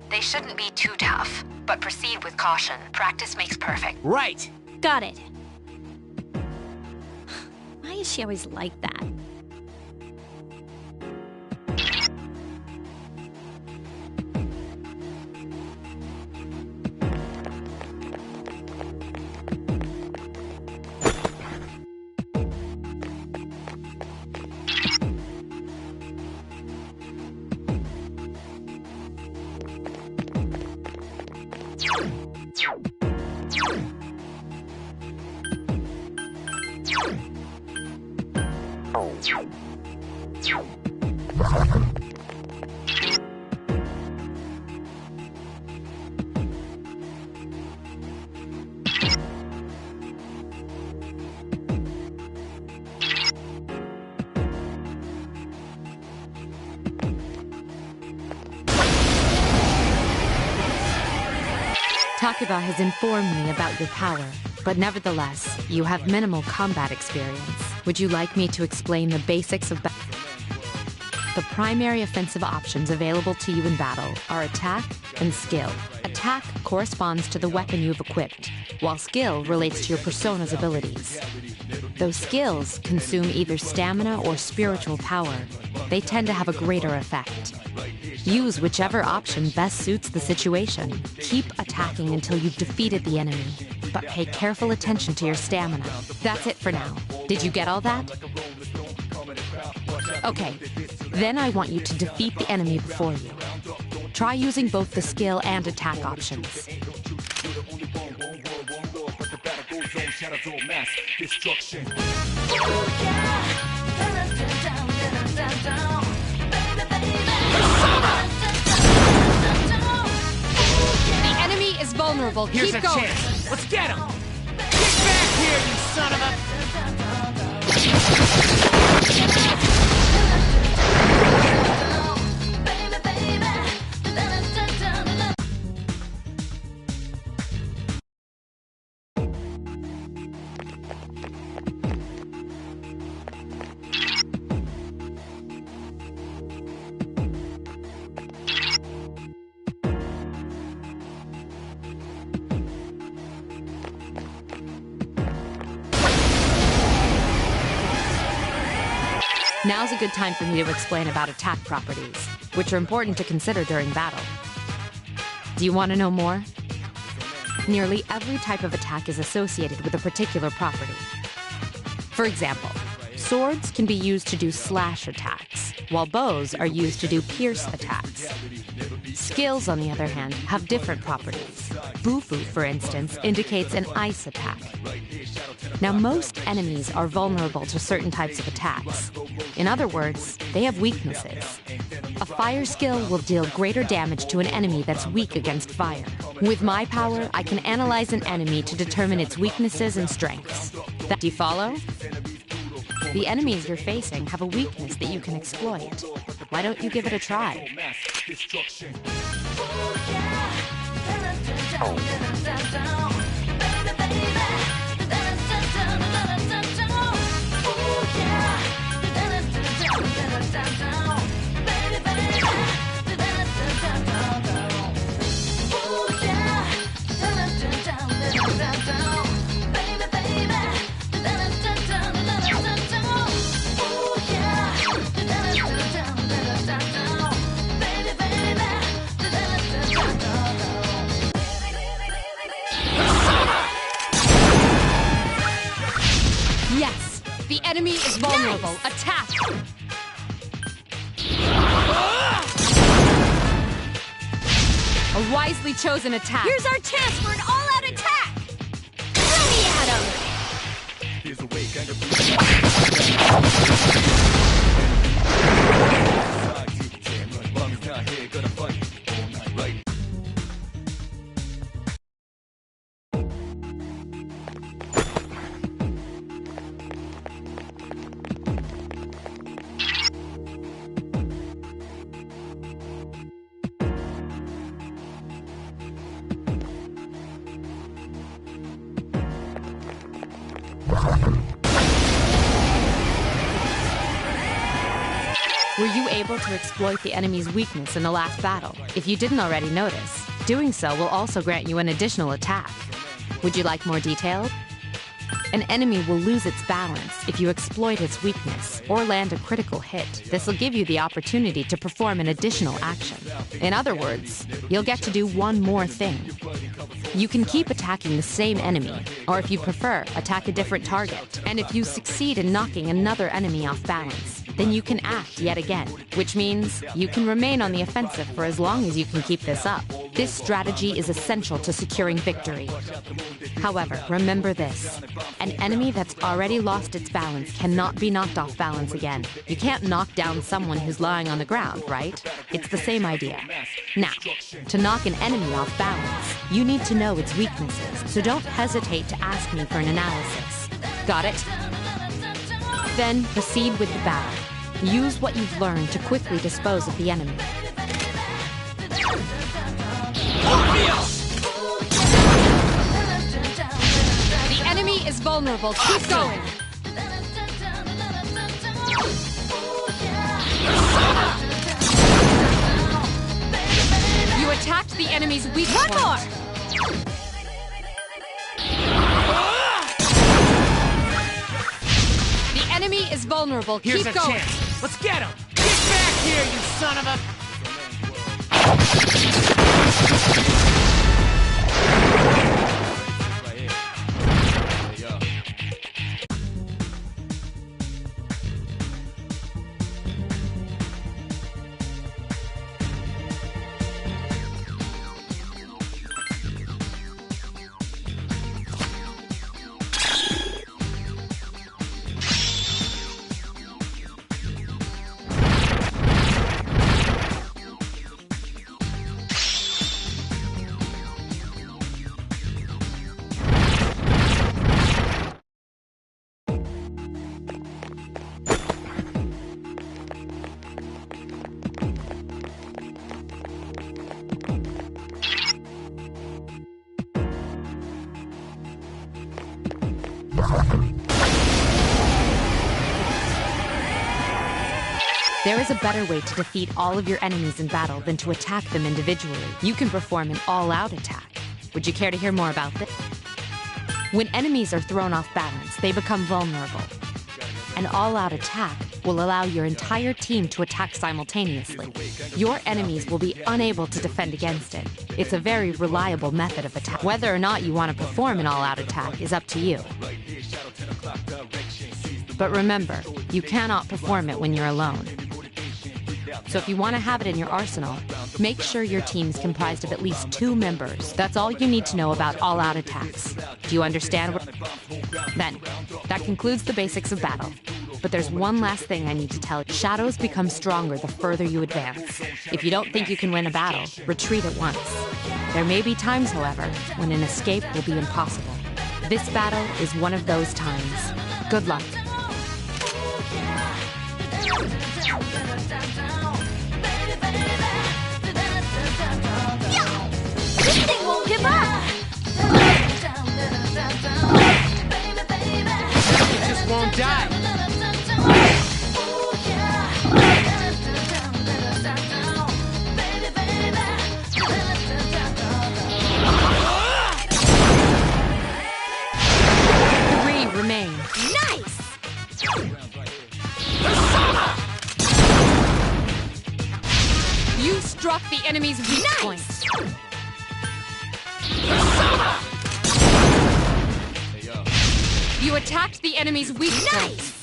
They shouldn't be too tough, but proceed with caution. Practice makes perfect. Right. Got it. Why is she always like that? Takeba has informed me about your power, but nevertheless, you have minimal combat experience. Would you like me to explain the basics of The primary offensive options available to you in battle are attack and skill. Attack corresponds to the weapon you've equipped, while skill relates to your Persona's abilities. Though skills consume either stamina or spiritual power, they tend to have a greater effect. Use whichever option best suits the situation. Keep attacking until you've defeated the enemy, but pay careful attention to your stamina. That's it for now. Did you get all that? Okay, then I want you to defeat the enemy before you. Try using both the skill and attack options. The enemy is vulnerable. Here's Keep a going. chance. Let's get him. Get back here, you son of a... Now's a good time for me to explain about attack properties, which are important to consider during battle. Do you want to know more? Nearly every type of attack is associated with a particular property. For example, swords can be used to do slash attacks, while bows are used to do pierce attacks. Skills, on the other hand, have different properties. Bufu, for instance, indicates an ice attack. Now, most enemies are vulnerable to certain types of attacks. In other words, they have weaknesses. A fire skill will deal greater damage to an enemy that's weak against fire. With my power, I can analyze an enemy to determine its weaknesses and strengths. Do you follow? The enemies you're facing have a weakness that you can exploit. Why don't you give it a try? Yes, the enemy is vulnerable. Nice. Attack! A wisely chosen attack. Here's our chance for an all-out attack! Throw me at him! Were you able to exploit the enemy's weakness in the last battle? If you didn't already notice, doing so will also grant you an additional attack. Would you like more detail? An enemy will lose its balance if you exploit its weakness or land a critical hit. This will give you the opportunity to perform an additional action. In other words, you'll get to do one more thing. You can keep attacking the same enemy, or if you prefer, attack a different target. And if you succeed in knocking another enemy off balance, then you can act yet again, which means you can remain on the offensive for as long as you can keep this up. This strategy is essential to securing victory. However, remember this. An enemy that's already lost its balance cannot be knocked off balance again. You can't knock down someone who's lying on the ground, right? It's the same idea. Now, to knock an enemy off balance, you need to know its weaknesses, so don't hesitate to ask me for an analysis. Got it? Then proceed with the battle. Use what you've learned to quickly dispose of the enemy. The enemy is vulnerable. Keep going. You attacked the enemy's weak point. One more! The enemy is vulnerable. Here's Keep a going. chance. Let's get him! Get back here, you son of a... There is a better way to defeat all of your enemies in battle than to attack them individually. You can perform an all-out attack. Would you care to hear more about this? When enemies are thrown off balance, they become vulnerable. An all-out attack will allow your entire team to attack simultaneously. Your enemies will be unable to defend against it. It's a very reliable method of attack. Whether or not you want to perform an all-out attack is up to you. But remember, you cannot perform it when you're alone. So if you want to have it in your arsenal, make sure your team's comprised of at least 2 members. That's all you need to know about all-out attacks. Do you understand what... Then, that concludes the basics of battle. But there's one last thing I need to tell you. Shadows become stronger the further you advance. If you don't think you can win a battle, retreat at once. There may be times, however, when an escape will be impossible. This battle is one of those times. Good luck. This thing won't give up! It just won't die. Remain. Nice! You struck the enemy's weak point. You attacked the enemy's weak point.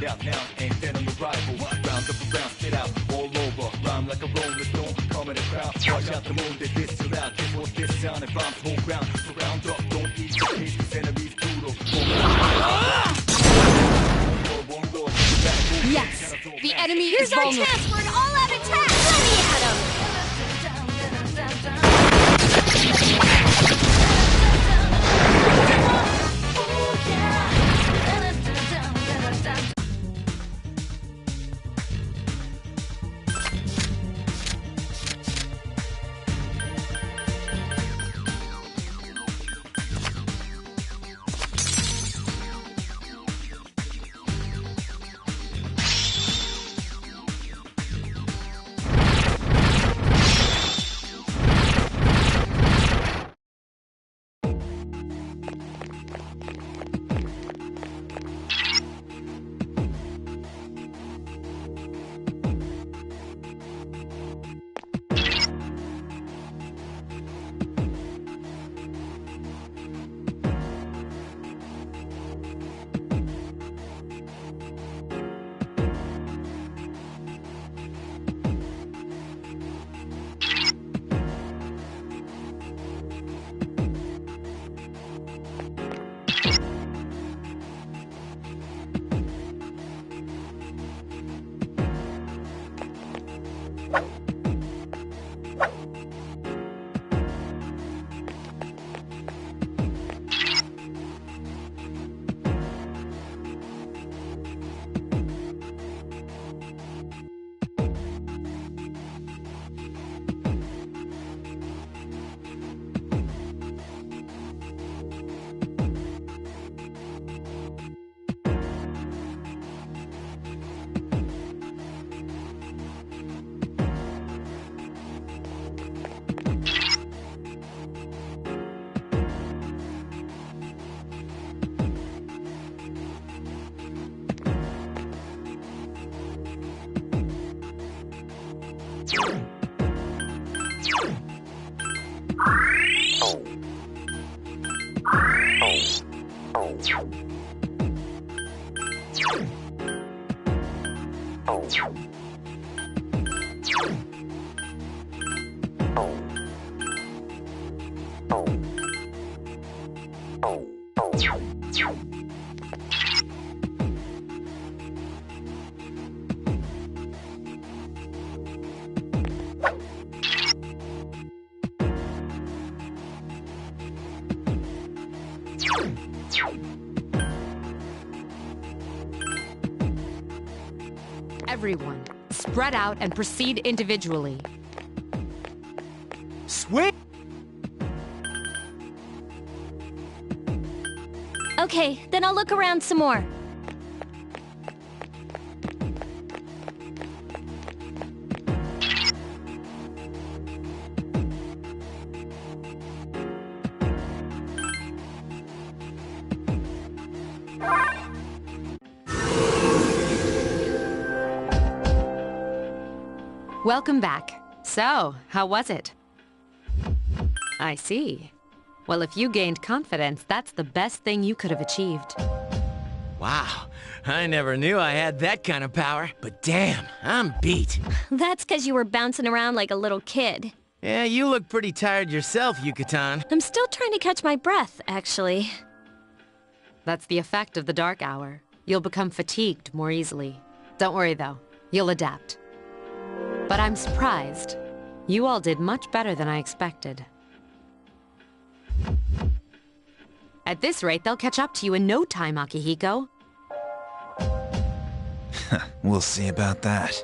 Now and then on arrival, round up around, spit out all over, rhyme like a rolling stone, come in the crowd, watch out the moon, they diss you out, this was this sound, and bombs whole ground, so round up, don't eat the case, cause enemies brutal. Yes, the enemy Here's is our vulnerable. chance for an all-out attack! Let me at him! Everyone, spread out and proceed individually. Sweet! Okay, then I'll look around some more. Welcome back. So, how was it? I see. Well, if you gained confidence, that's the best thing you could have achieved. Wow, I never knew I had that kind of power, but damn, I'm beat. That's because you were bouncing around like a little kid. Yeah, you look pretty tired yourself, Yucatan. I'm still trying to catch my breath, actually. That's the effect of the dark hour. You'll become fatigued more easily. Don't worry, though. You'll adapt. But I'm surprised. You all did much better than I expected. At this rate, they'll catch up to you in no time, Akihiko. We'll see about that.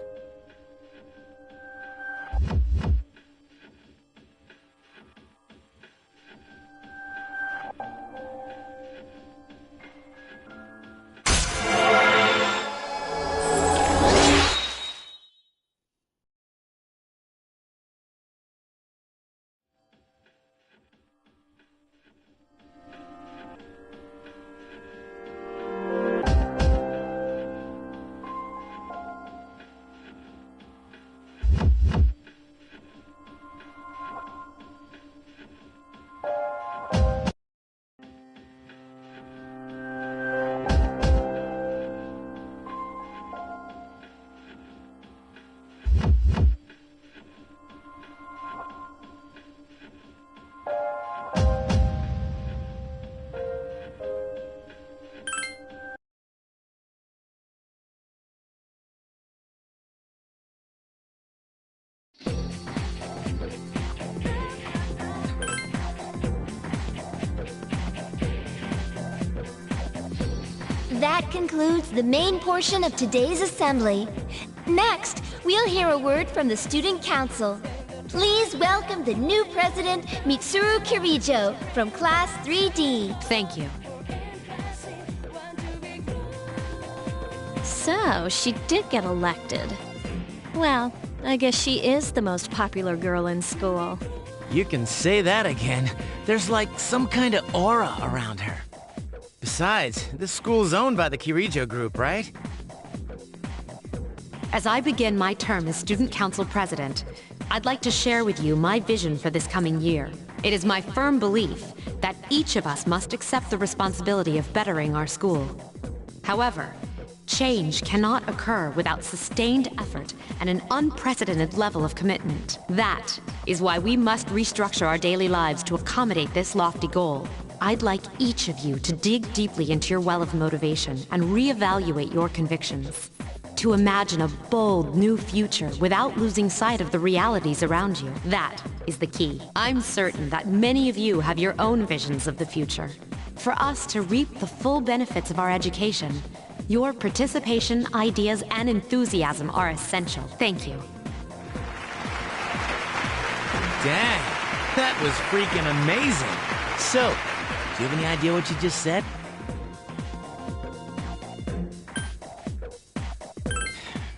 That concludes the main portion of today's assembly. Next, we'll hear a word from the Student Council. Please welcome the new president, Mitsuru Kirijo, from Class 3D. Thank you. So, she did get elected. Well, I guess she is the most popular girl in school. You can say that again. There's like some kind of aura around her. Besides, this school's owned by the Kirijo Group, right? As I begin my term as Student Council President, I'd like to share with you my vision for this coming year. It is my firm belief that each of us must accept the responsibility of bettering our school. However, change cannot occur without sustained effort and an unprecedented level of commitment. That is why we must restructure our daily lives to accommodate this lofty goal. I'd like each of you to dig deeply into your well of motivation and reevaluate your convictions. To imagine a bold new future without losing sight of the realities around you. That is the key. I'm certain that many of you have your own visions of the future. For us to reap the full benefits of our education, your participation, ideas, and enthusiasm are essential. Thank you. Dang, that was freaking amazing. So, do you have any idea what you just said?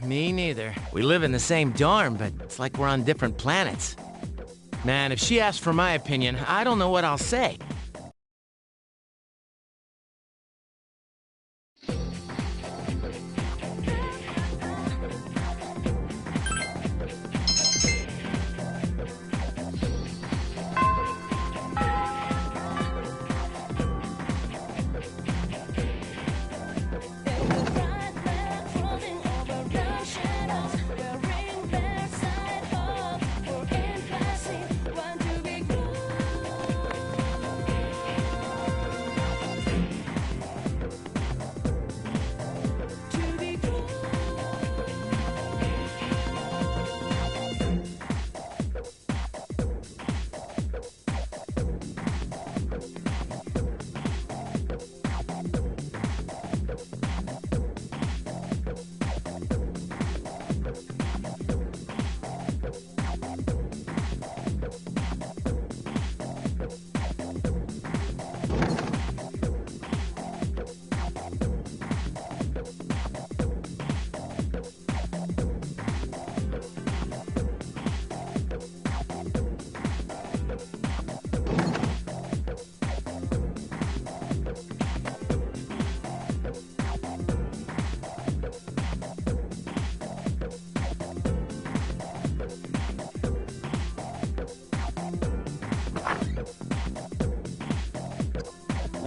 Me neither. We live in the same dorm, but it's like we're on different planets. Man, if she asks for my opinion, I don't know what I'll say.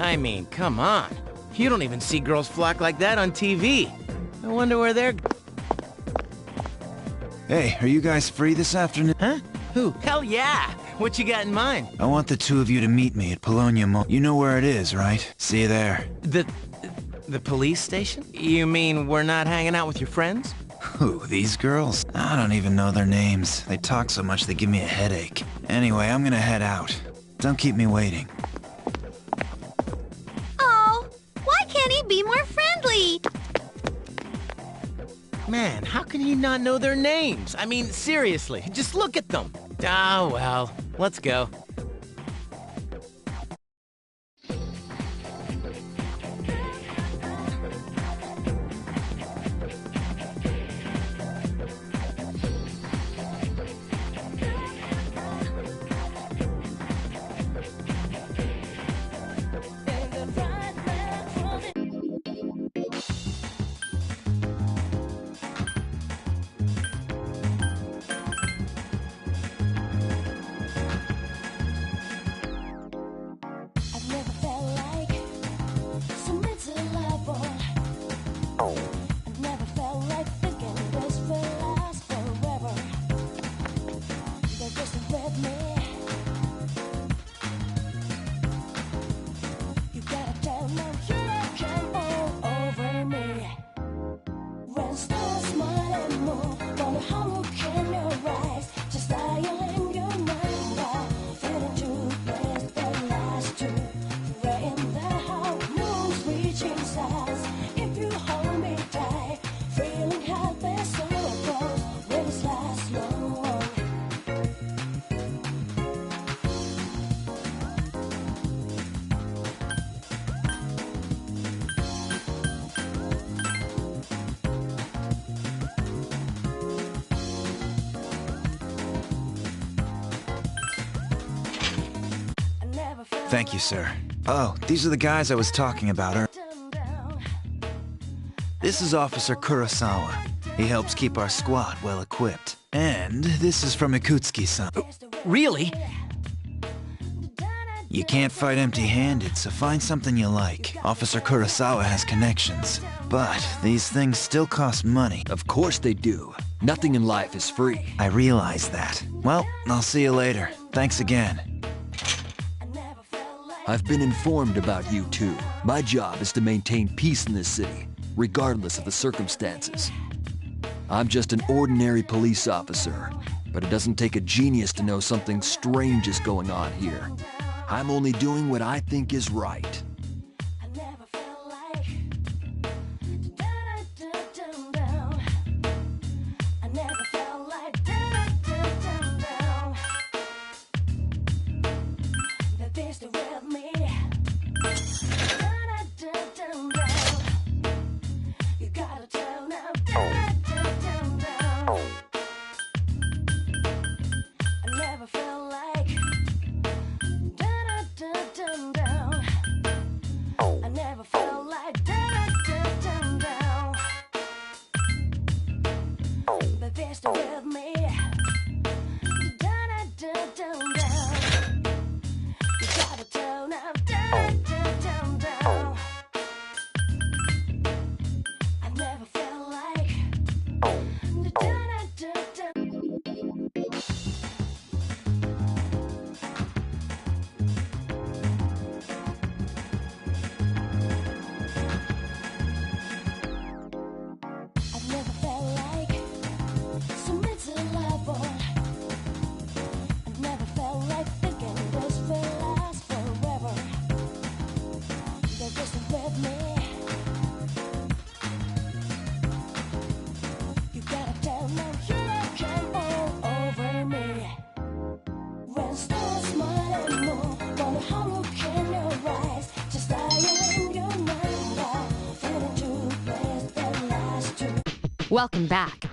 I mean, come on. You don't even see girls flock like that on TV. I wonder where they're... Hey, are you guys free this afternoon? Huh? Who? Hell yeah! What you got in mind? I want the two of you to meet me at Polonia Mall. You know where it is, right? See you there. The police station? You mean we're not hanging out with your friends? Who, these girls? I don't even know their names. They talk so much they give me a headache. Anyway, I'm gonna head out. Don't keep me waiting. Oh, why can't he be more friendly? Man, how can he not know their names? I mean, seriously, just look at them. Ah, well, let's go. Thank you, sir. Oh, these are the guys I was talking about. This is Officer Kurosawa. He helps keep our squad well equipped. And this is from Ikutsuki-san. Really? You can't fight empty-handed, so find something you like. Officer Kurosawa has connections. But these things still cost money. Of course they do. Nothing in life is free. I realize that. Well, I'll see you later. Thanks again. I've been informed about you two. My job is to maintain peace in this city, regardless of the circumstances. I'm just an ordinary police officer, but it doesn't take a genius to know something strange is going on here. I'm only doing what I think is right. Welcome back.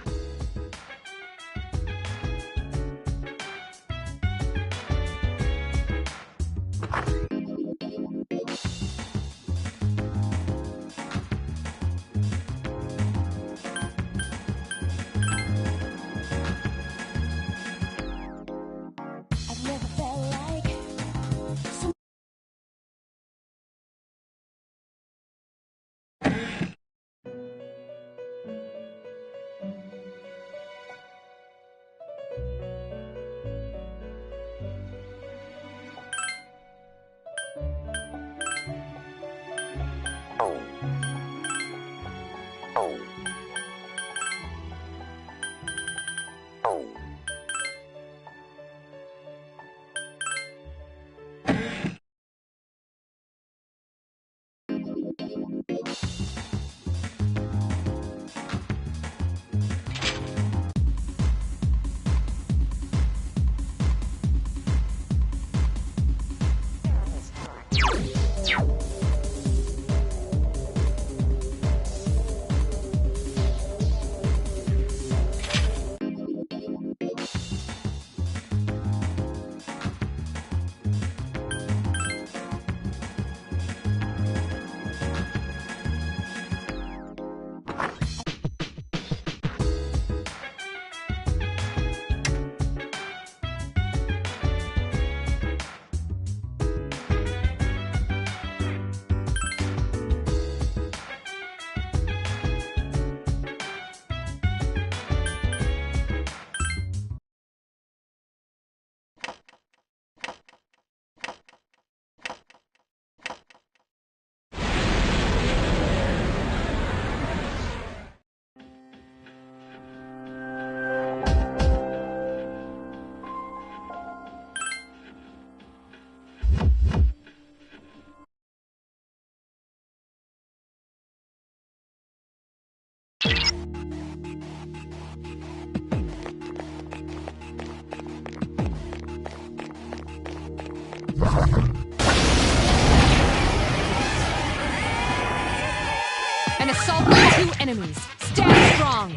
An assault with 2 enemies. Stand strong.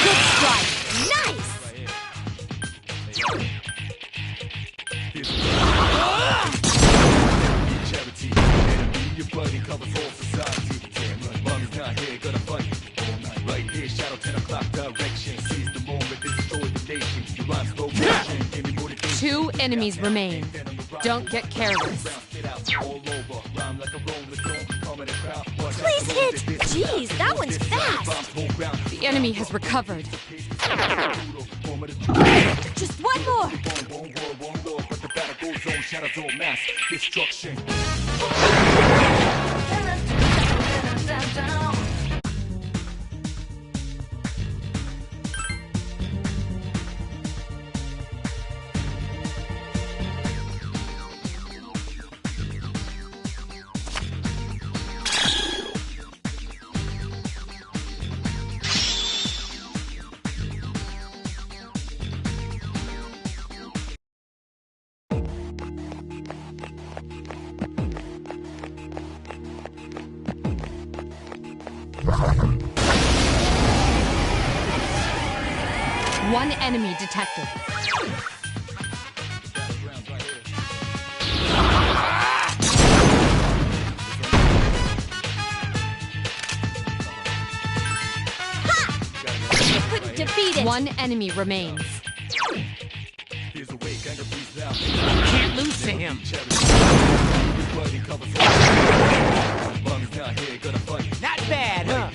Good strike. Nice. Charity, enemy, your buddy covers all society. Damn right, mommy's not here, gonna fight all night. Right here, shadow 10 o'clock direction. Seize the moment, destroy the nation. You rhyme slow motion, give me more than 2 enemies remain. Don't get careless. Please hit! Jeez, that one's fast! The enemy has recovered. Just one more! But the battle goes on, shadows all mass destruction. One enemy detected. Couldn't defeat it! One enemy remains. Can't lose to him. Not bad, huh?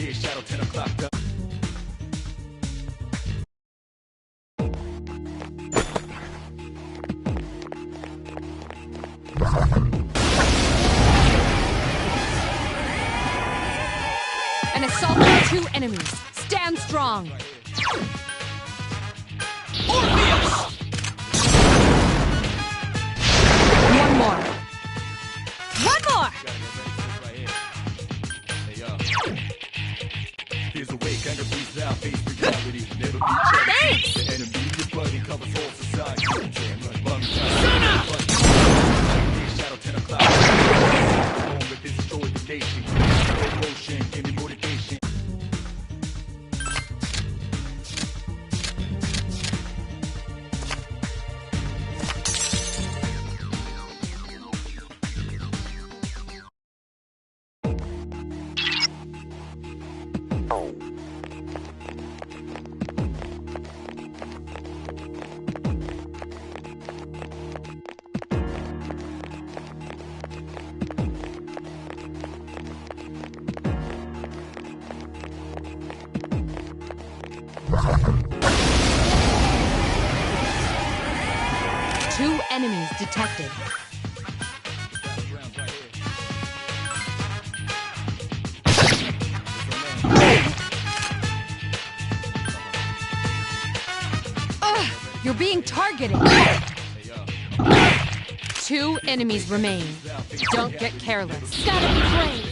An assault with 2 enemies. Stand strong. Orpheus! One more. One more! Here's a way, kind of breathe out, face reality. Never be charity. The enemy, your buddy covers all society. Damn right, mommy's not here. Shadow 10 o'clock. Moment, destroy the nation. Slow motion, give me motivation. enemies detected. Ugh, you're being targeted. 2 enemies remain. Don't get careless. Gotta be brave.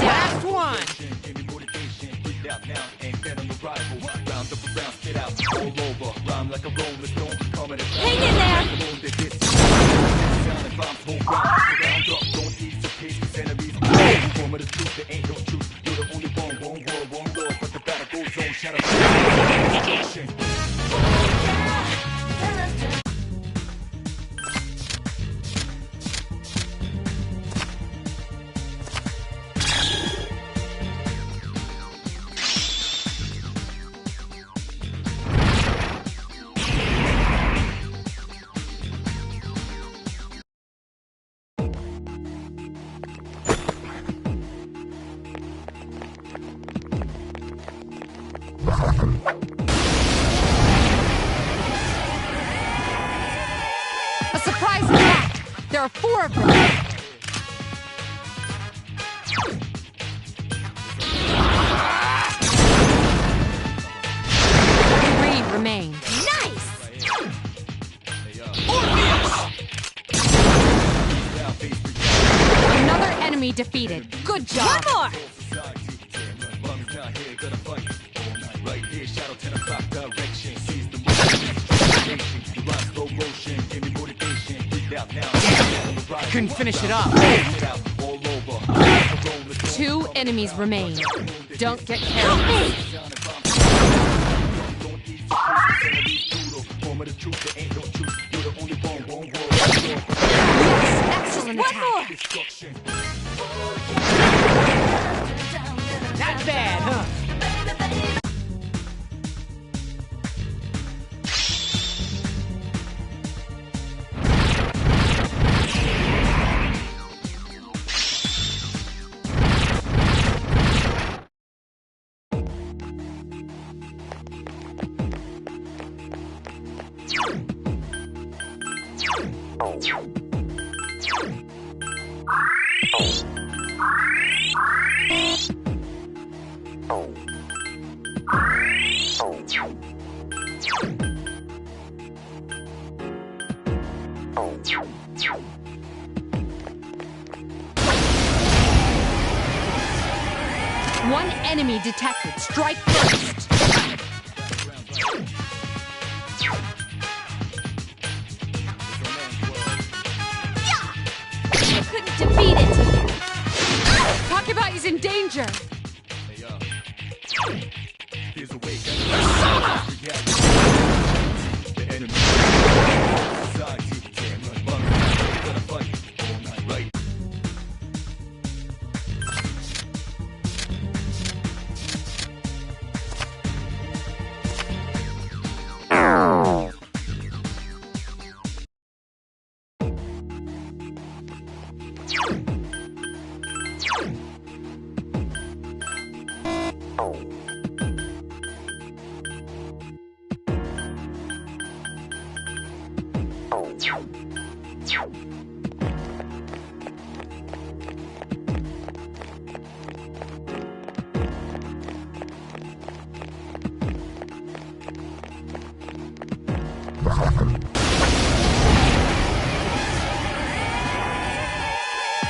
Last one! Hang in there! A surprise attack! There are 4 of them! 3 remain. Nice! Another enemy defeated. Good job! One more! Couldn't finish it off. 2 enemies remain. Don't get careless. Yes, excellent attack. Not bad, huh? One enemy detected. Strike first. I couldn't defeat it! Takeba is in danger.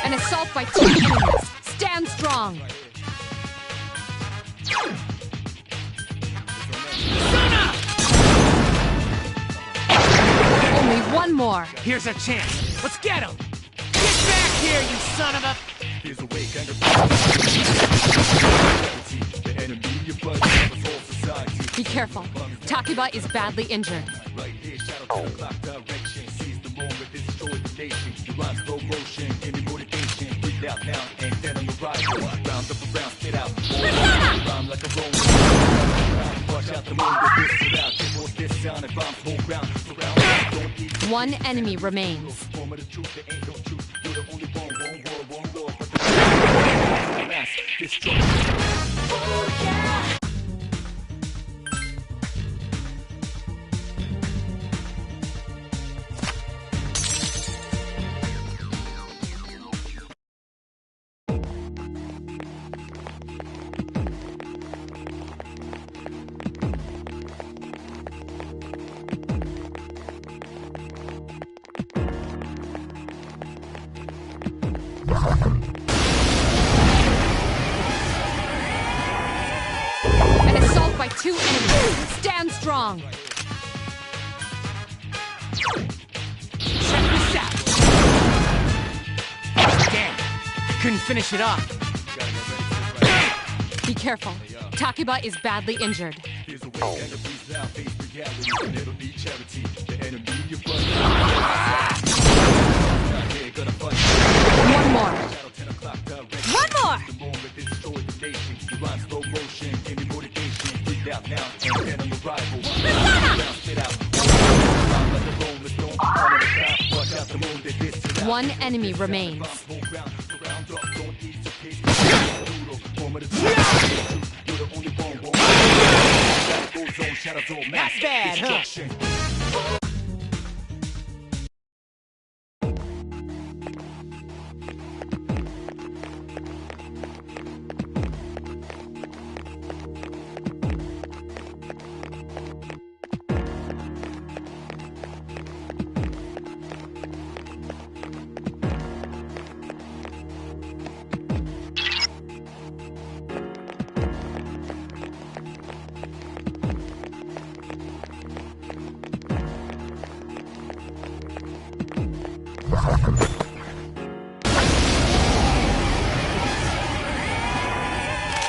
An assault by 2 enemies. Stand strong. Only one more. Here's a chance. Let's get him. Get back here, you son of a... Be careful. Takeba is badly injured. One enemy remains. Destruction. An assault by 2 enemies. Stand strong. Check this out. Damn, I couldn't finish it off. Be careful. Takiba is badly injured. One more. One more! One enemy remains. That's bad, huh?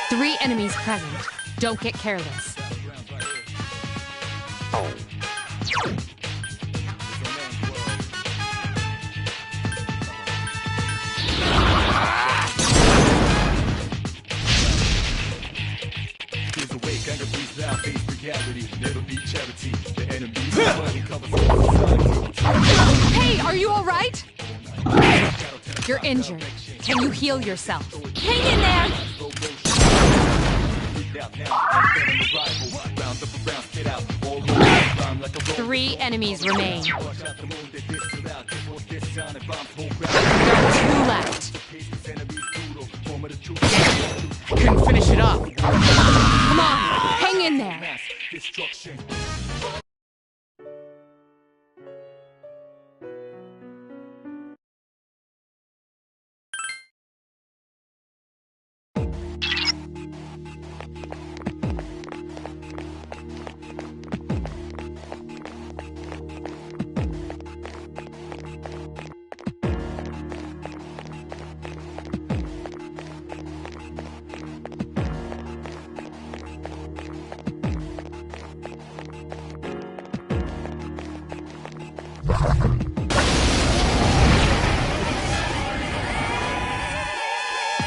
Three enemies present. Don't get careless. Hey, are you all right? You're injured. Can you heal yourself? Hang in there! Three enemies remain. There are 2 left. I couldn't finish it off. Come on, hang in there.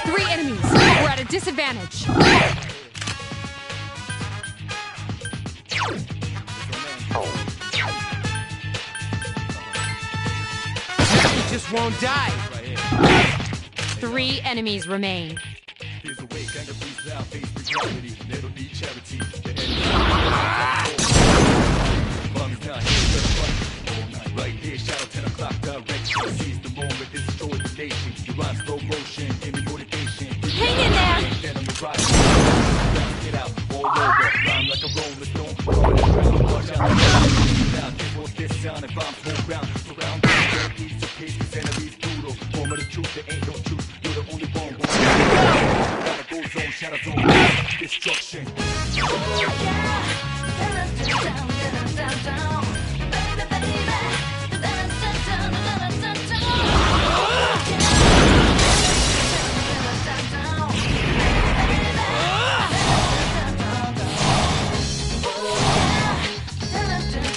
Three enemies. We're at a disadvantage. He just won't die. 3 enemies remain. Right here, shadow 10 o'clock direction. Seize the moment, destroy the nation. You rhyme slow motion, give me motivation. Hang in there! Get out, all over. Rhyme like a rolling stone. Watch out, now this was this sound. If I'm full ground, surround the piece of peace, cause enemies brutal. Form of the truth, there ain't no truth. You're the only one. Gotta go zone, shadow zone, destruction.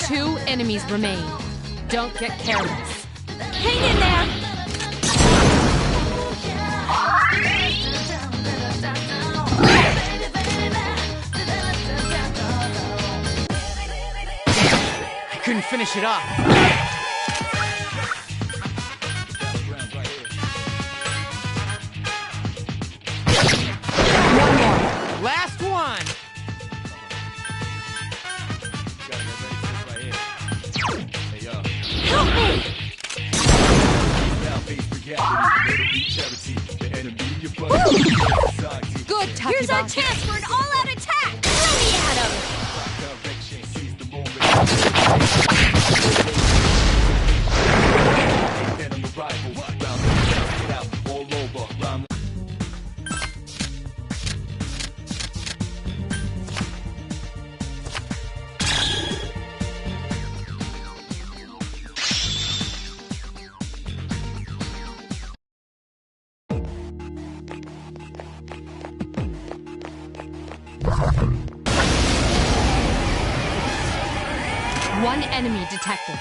Two enemies remain. Don't get careless. Hang in there! I couldn't finish it off. a chance for an all-out attack! Throw me at him! One enemy detected.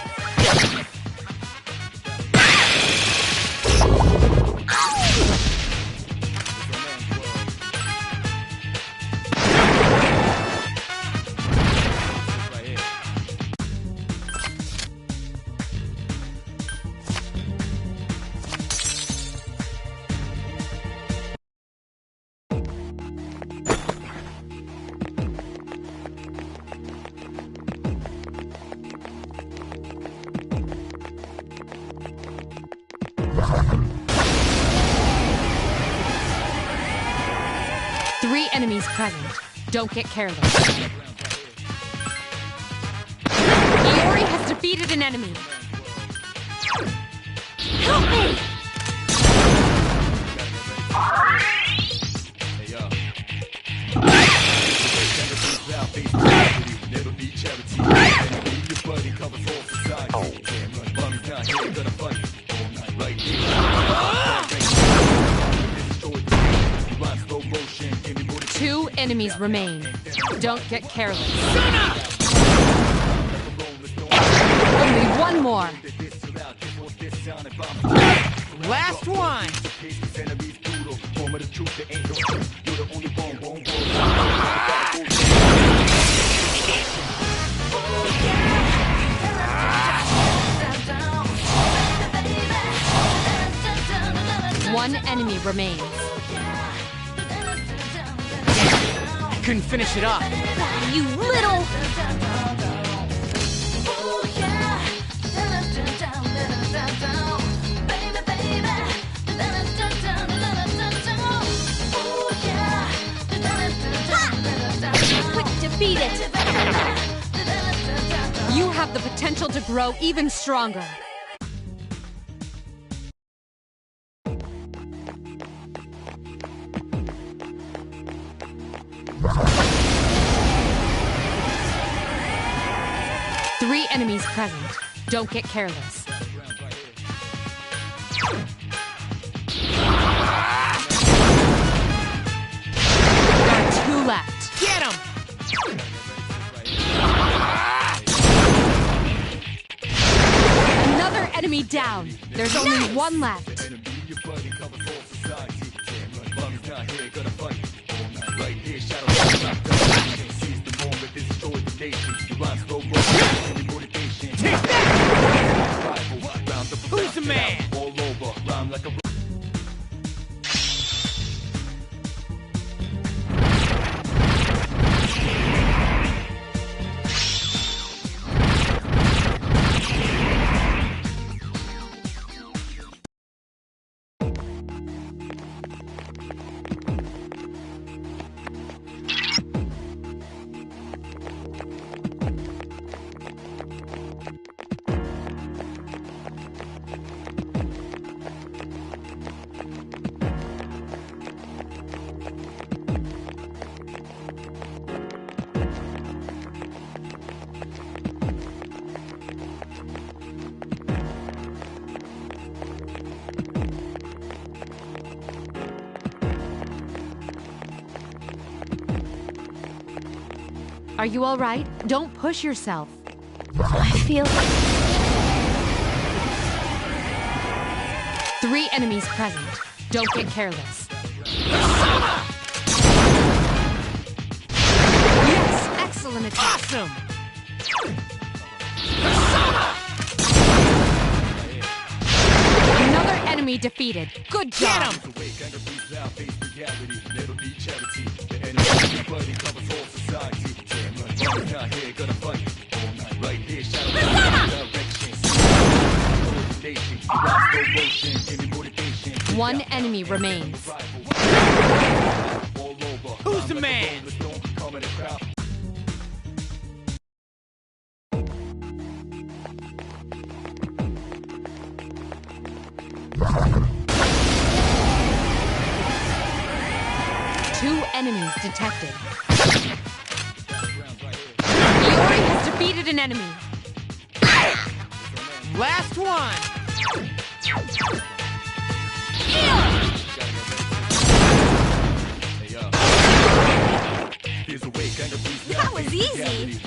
Three enemies present. Don't get careless. Iori has defeated an enemy. Help me! Two enemies remain. Don't get careless. Only one more. Last one! One enemy remains. Couldn't finish it off. You little... Defeat it! You have the potential to grow even stronger. Three enemies present. Don't get careless. There are two left. Get him! Another enemy down. There's only one left. Who's the man? Are you all right? Don't push yourself. I feel... Three enemies present. Don't get careless. Yes, excellent attack. Awesome! Another enemy defeated. Good job. Get him! One enemy remains. Who's the man? 2 enemies detected. Iori has defeated an enemy. Last one! That was easy.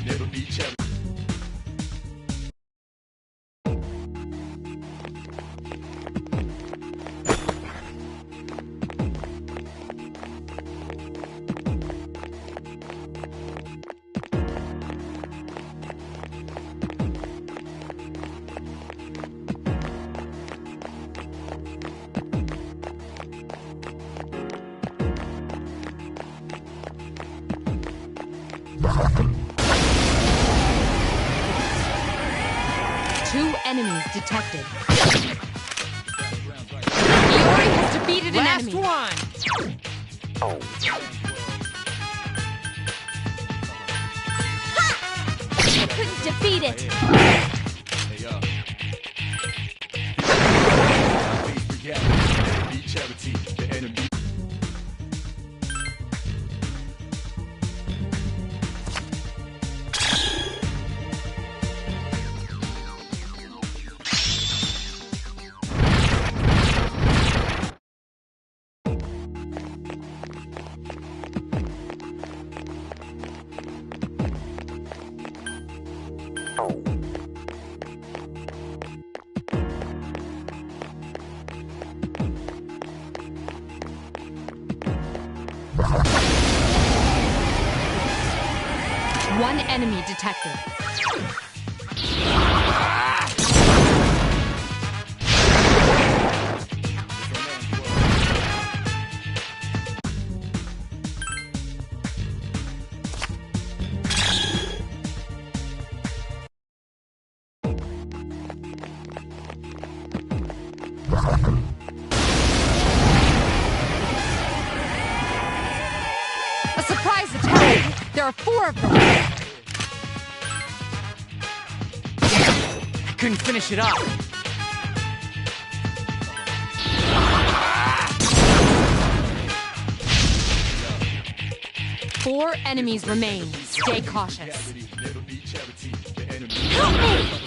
Enemies detected. Iori has defeated an enemy. Last one! I couldn't defeat it. One enemy detected. A surprise attack! There are 4 of them! I couldn't finish it up. Four enemies remain. Stay cautious. Help me!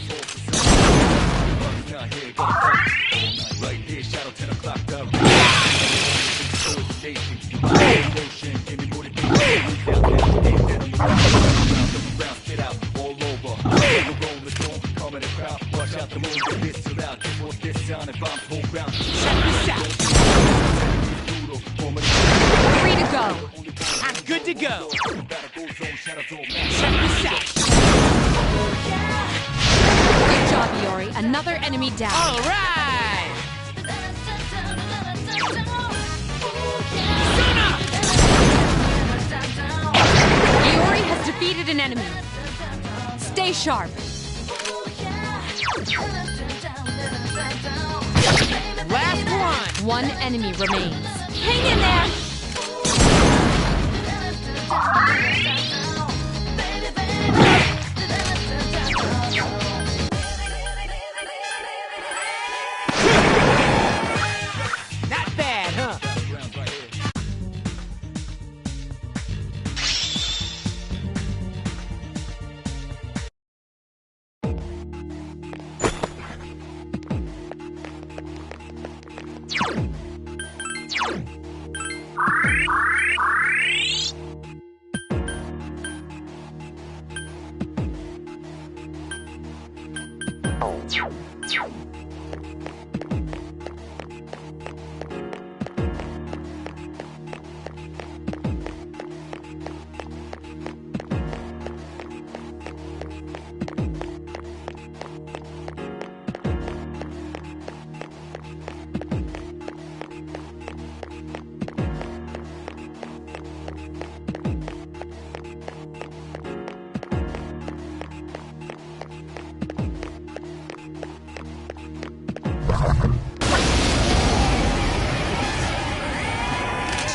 Free to go. I'm good to go. Good job, Iori. Another enemy down. All right. Iori has defeated an enemy. Stay sharp. Last one. One enemy remains. Hang in there! Not bad, huh?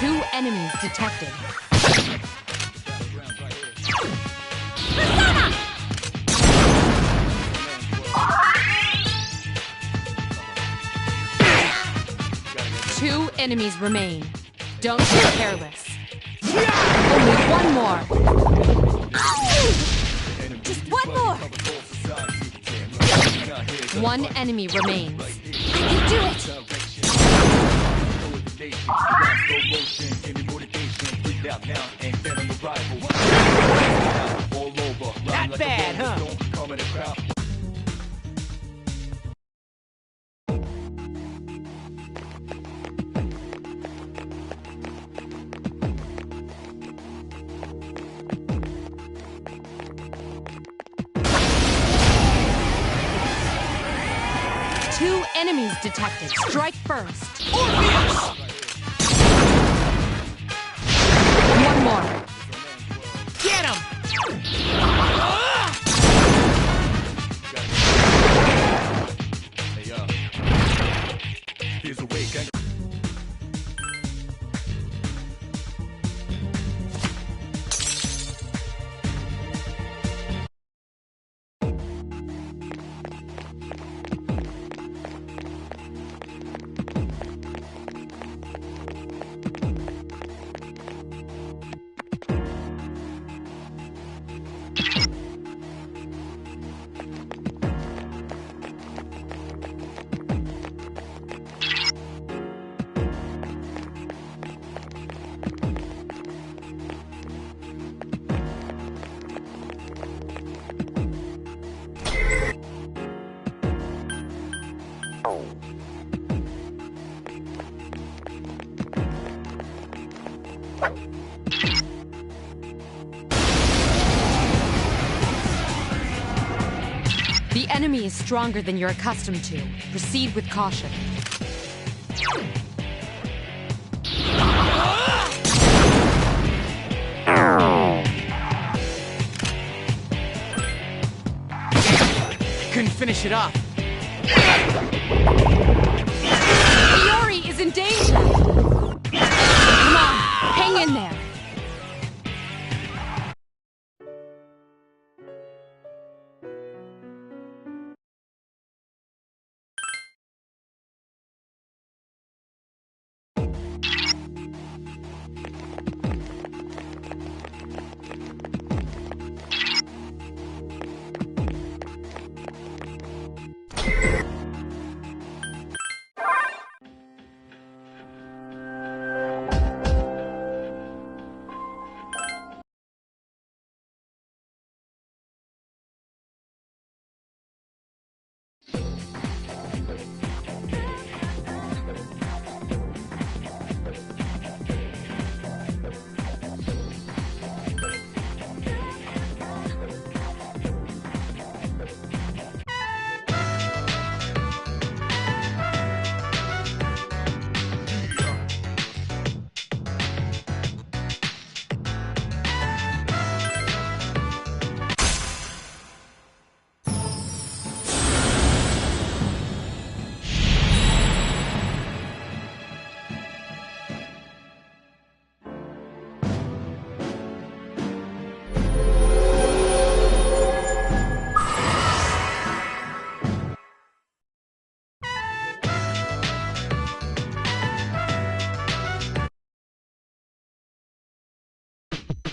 Two enemies detected. 2 enemies remain. Don't be careless. Only one more. Just one more. 1 enemy remains. I can do it. Not bad, huh? 2 enemies detected. Strike first. Orpheus! 1 more. Get him! Here's a way, gang. The enemy is stronger than you're accustomed to. Proceed with caution. Couldn't finish it off. Iori is in danger! Come on, hang in there.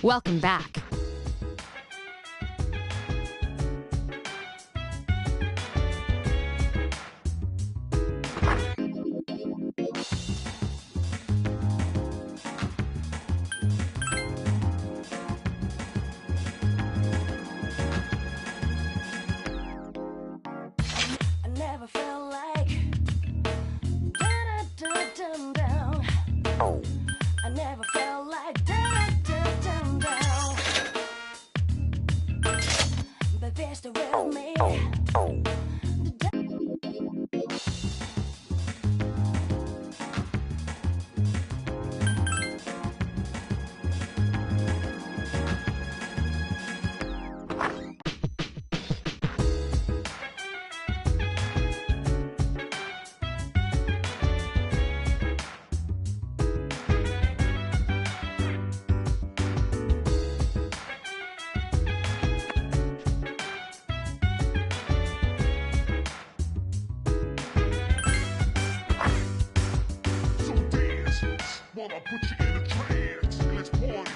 Welcome back. I never felt like down. I never felt like down. But they're still with me. Wanna put you in a trance. Let's party.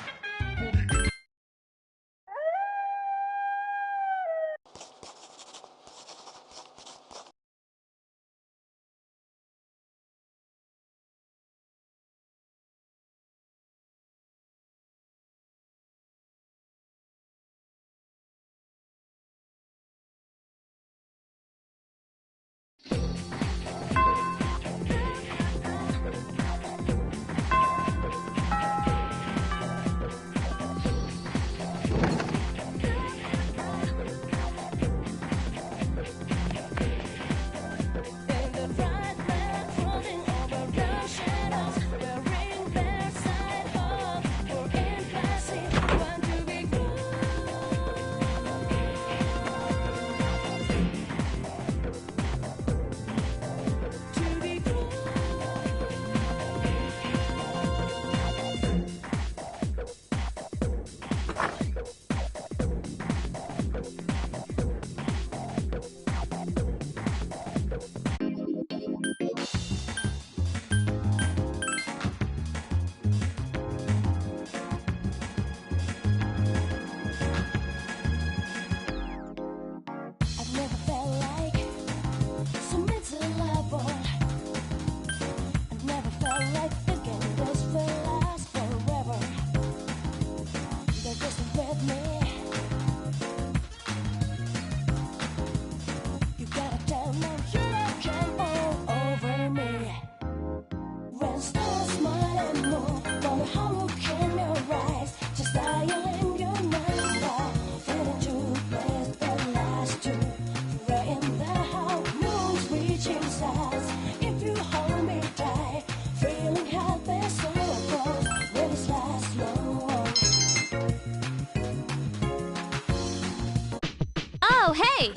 Oh, hey!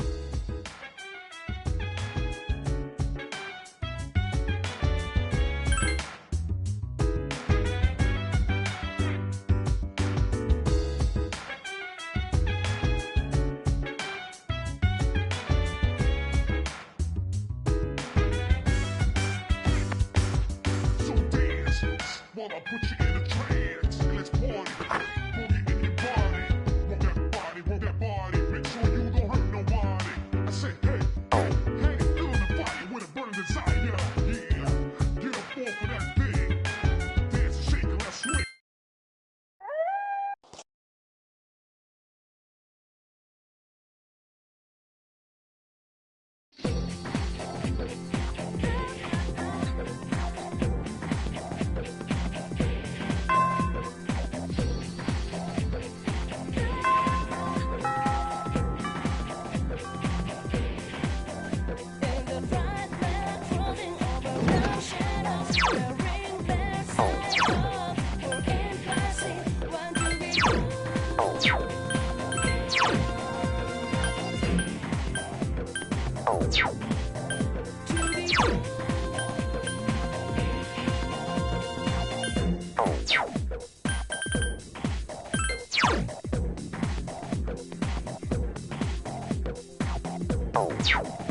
Wanna put you in a trance. Let's party. Boogie in your body. Work that body, work that body. Make sure you don't hurt nobody. I say, hey, hey, feeling the fire with a burning desire. Yeah, get up off of that thing. Dance and shake and let's swing. Oh.